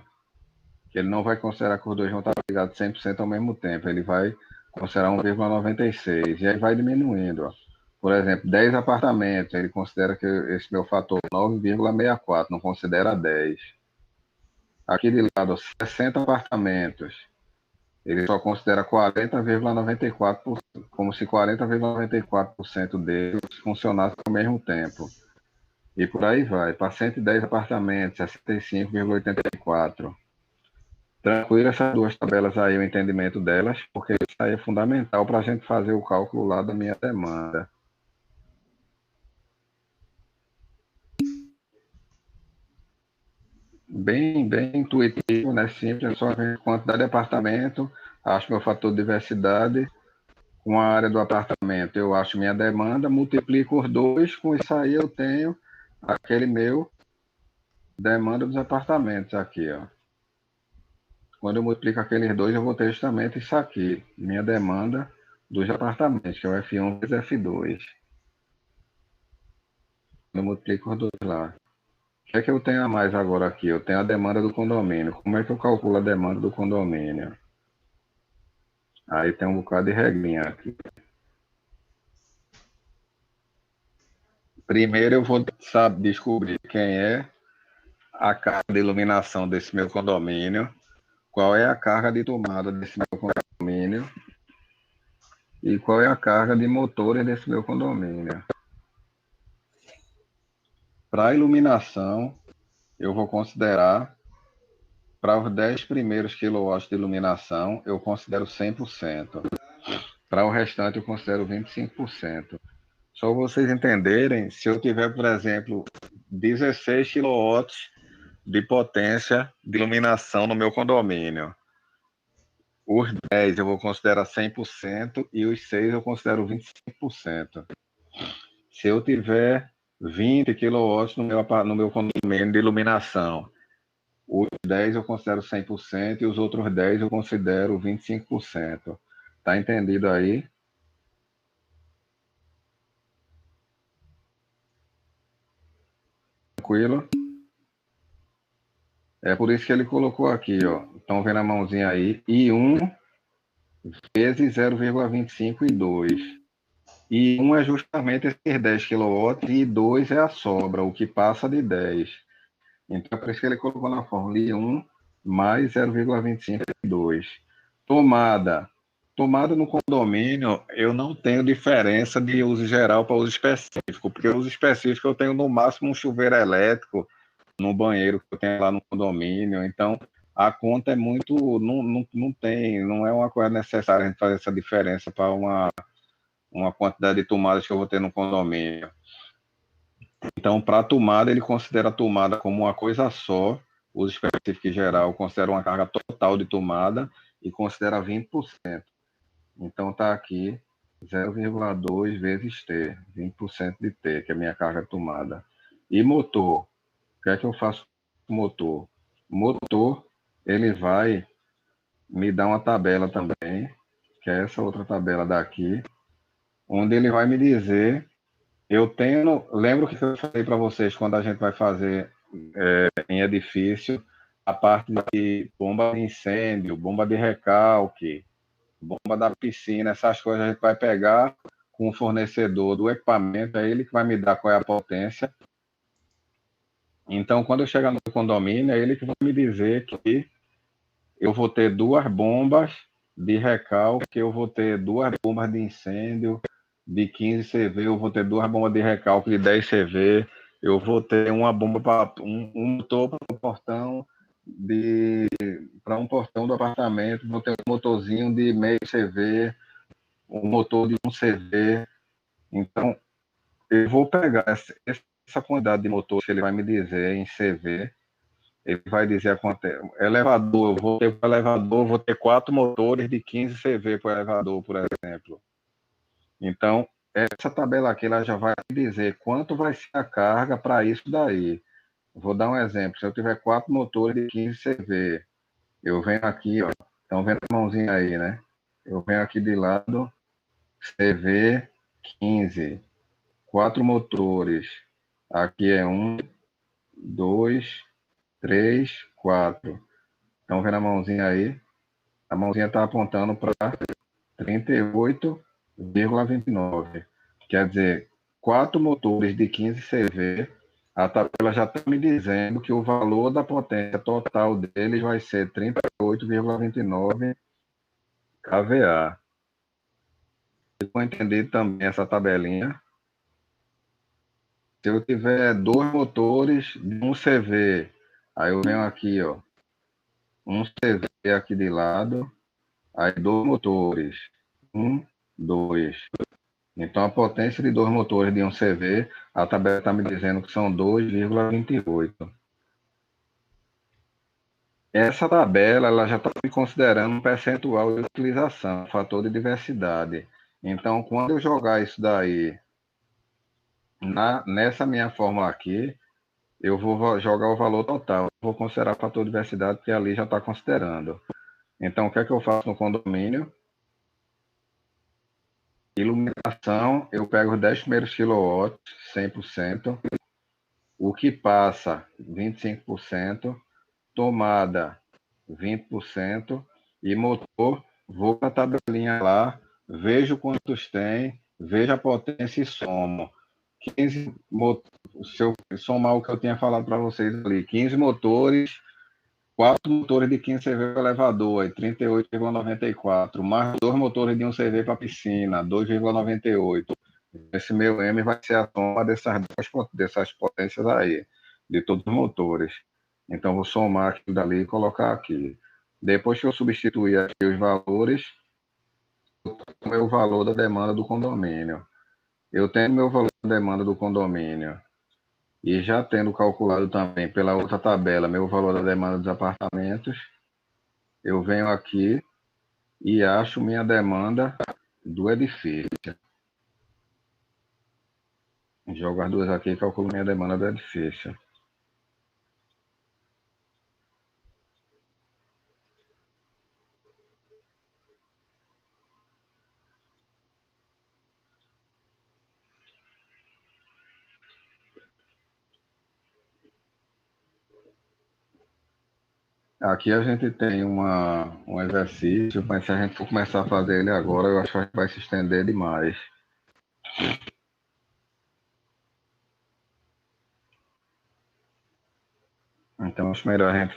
Que ele não vai considerar que os dois vão estar ligados 100% ao mesmo tempo, ele vai considerar 1,96, e aí vai diminuindo, ó. Por exemplo, 10 apartamentos, ele considera que esse meu fator 9,64, não considera 10. Aqui de lado, 60 apartamentos, ele só considera 40,94%, como se 40,94% deles funcionassem ao mesmo tempo. E por aí vai, para 110 apartamentos, 65,84. Tranquilo essas duas tabelas aí, o entendimento delas, porque isso aí é fundamental para a gente fazer o cálculo lá da minha demanda. Bem intuitivo, né? Simples, é só ver quantidade de apartamento, acho meu fator de diversidade, com a área do apartamento, eu acho minha demanda, multiplico os dois, com isso aí eu tenho aquele meu demanda dos apartamentos aqui, ó. Quando eu multiplico aqueles dois, eu vou ter justamente isso aqui, minha demanda dos apartamentos, que é o F1 vezes F2. Eu multiplico os dois lá. O que é que eu tenho a mais agora aqui? Eu tenho a demanda do condomínio. Como é que eu calculo a demanda do condomínio? Aí tem um bocado de regrinha aqui. Primeiro eu vou descobrir quem é a carga de iluminação desse meu condomínio, qual é a carga de tomada desse meu condomínio e qual é a carga de motores desse meu condomínio. Para iluminação, eu vou considerar, para os 10 primeiros quilowatts de iluminação, eu considero 100%. Para o restante, eu considero 25%. Só vocês entenderem, se eu tiver, por exemplo, 16 quilowatts de potência de iluminação no meu condomínio, os 10 eu vou considerar 100% e os 6 eu considero 25%. Se eu tiver 20 quilowatts no meu condomínio de iluminação, os 10 eu considero 100% e os outros 10 eu considero 25%. Tá entendido aí? Tranquilo? É por isso que ele colocou aqui, ó. Estão vendo a mãozinha aí? I1 vezes 0,25 e 2. I1 é justamente esses 10 kW e 2 é a sobra, o que passa de 10. Então, é por isso que ele colocou na fórmula I1 mais 0,25 e 2. Tomada. Tomada no condomínio, eu não tenho diferença de uso geral para uso específico, porque uso específico eu tenho no máximo um chuveiro elétrico no banheiro que eu tenho lá no condomínio. Então, a conta é muito. Não tem, não é uma coisa necessária a gente fazer essa diferença para uma quantidade de tomadas que eu vou ter no condomínio. Então, para a tomada, ele considera a tomada como uma coisa só, uso específico em geral, considera uma carga total de tomada e considera 20%. Então, está aqui 0,2 vezes T, 20% de T, que é a minha carga de tomada. E motor, o que é que eu faço com o motor? O motor, ele vai me dar uma tabela também, que é essa outra tabela daqui, onde ele vai me dizer, eu tenho, lembro que eu falei para vocês quando a gente vai fazer em edifício, a parte de bomba de incêndio, bomba de recalque, bomba da piscina, essas coisas a gente vai pegar com o fornecedor do equipamento, é ele que vai me dar qual é a potência. Então, quando eu chegar no condomínio, é ele que vai me dizer que eu vou ter duas bombas de recalque, eu vou ter duas bombas de incêndio de 15 CV, eu vou ter duas bombas de recalque de 10 CV, eu vou ter uma bomba para um motor para um portão do apartamento, vou ter um motorzinho de meio CV, um motor de 1 CV. Então, eu vou pegar essa quantidade de motor que ele vai me dizer em CV. Ele vai dizer quanto é. Elevador, eu vou ter 4 motores de 15 CV por elevador, por exemplo. Então, essa tabela aqui ela já vai dizer quanto vai ser a carga para isso daí. Vou dar um exemplo. Se eu tiver 4 motores de 15 CV, eu venho aqui, ó. Estão vendo a mãozinha aí, né? Eu venho aqui de lado, CV 15. 4 motores. Aqui é 1, 2, 3, 4. Estão vendo a mãozinha aí? A mãozinha está apontando para 38,29. Quer dizer, 4 motores de 15 CV, a tabela já está me dizendo que o valor da potência total deles vai ser 38,29 kVA. Eu vou entender também essa tabelinha. Se eu tiver 2 motores de 1 CV, aí eu venho aqui, ó, 1 CV aqui de lado, aí 2 motores, 1, 2. Então, a potência de 2 motores de 1 CV, a tabela está me dizendo que são 2,28. Essa tabela ela já está me considerando um percentual de utilização, fator de diversidade. Então, quando eu jogar isso daí nessa minha fórmula aqui, eu vou jogar o valor total. Eu vou considerar fator de diversidade, porque ali já está considerando. Então, o que é que eu faço no condomínio? Iluminação, eu pego os 10 primeiros quilowatts, 100%. O que passa, 25%. Tomada, 20%. E motor, vou para a tabelinha lá, vejo quantos tem, vejo a potência e somo. 15 se eu somar o que eu tinha falado para vocês ali, 15 motores, 4 motores de 15 CV para elevador, 38,94, mais 2 motores de 1 CV para piscina, 2,98. Esse meu M vai ser a soma dessas potências aí, de todos os motores. Então, vou somar aquilo dali e colocar aqui. Depois que eu substituir aqui os valores, eu tenho o valor da demanda do condomínio. Eu tenho meu valor da demanda do condomínio e já tendo calculado também pela outra tabela meu valor da demanda dos apartamentos, eu venho aqui e acho minha demanda do edifício. Jogo as duas aqui e calculo minha demanda do edifício. Aqui a gente tem um exercício, mas se a gente for começar a fazer ele agora, eu acho que a gente vai se estender demais. Então, acho melhor a gente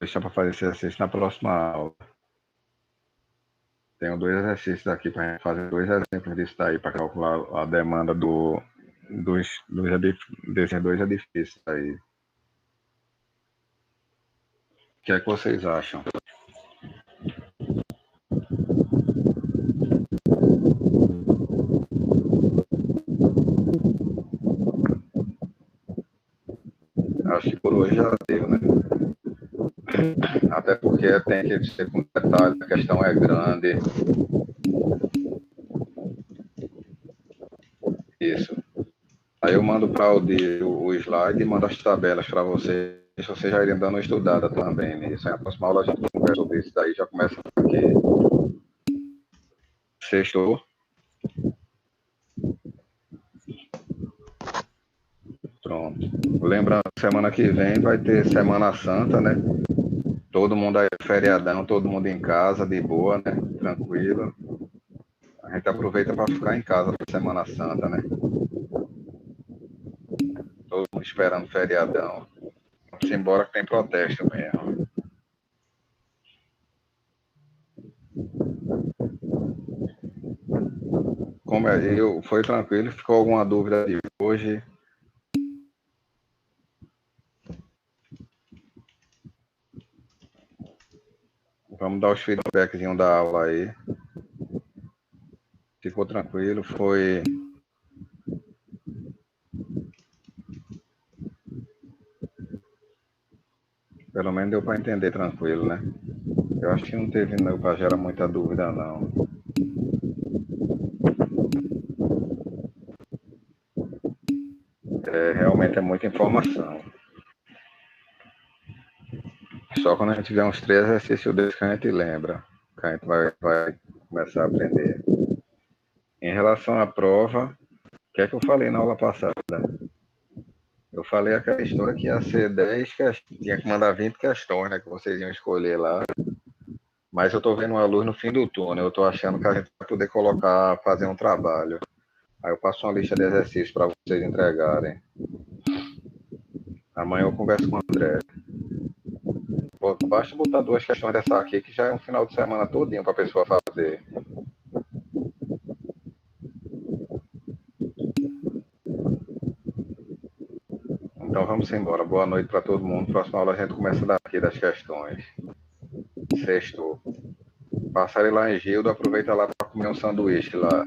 deixar para fazer esse exercício na próxima aula. Tenho 2 exercícios aqui para a gente fazer 2 exemplos disso daí, para calcular a demanda desses 2 edifícios aí. O que é que vocês acham? Acho que por hoje já deu, né? Até porque tem que ser com detalhe, a questão é grande. Isso. Aí eu mando para o slide e mando as tabelas para vocês. Vocês já irem dando uma estudada também nisso. Na próxima aula a gente conversa sobre isso daí, já começa aqui. Sextou. Pronto. Lembrando, semana que vem vai ter Semana Santa, né? Todo mundo aí, feriadão, todo mundo em casa, de boa, né? Tranquilo. A gente aproveita para ficar em casa para Semana Santa, né? Todo mundo esperando feriadão. Vamos embora que tem protesto mesmo. Como foi tranquilo? Ficou alguma dúvida de hoje? Vamos dar os feedbackzinhos da aula aí. Ficou tranquilo? Foi... Pelo menos deu para entender tranquilo, né? Eu acho que não teve para gerar muita dúvida, não. Realmente é muita informação. Só quando a gente tiver uns 3 exercícios desses que a gente lembra, que a gente vai começar a aprender. Em relação à prova, o que é que eu falei na aula passada? Eu falei aquela história que ia ser 10 questões, tinha que mandar 20 questões, né, que vocês iam escolher lá. Mas eu estou vendo uma luz no fim do túnel, eu estou achando que a gente vai poder colocar, fazer um trabalho. Aí eu passo uma lista de exercícios para vocês entregarem. Amanhã eu converso com o André. Basta botar 2 questões dessa aqui, que já é um final de semana todinho para a pessoa fazer. Então vamos embora. Boa noite para todo mundo. Próxima aula a gente começa daqui das questões. Sexto. Passarem lá em Gildo, aproveita lá para comer um sanduíche lá.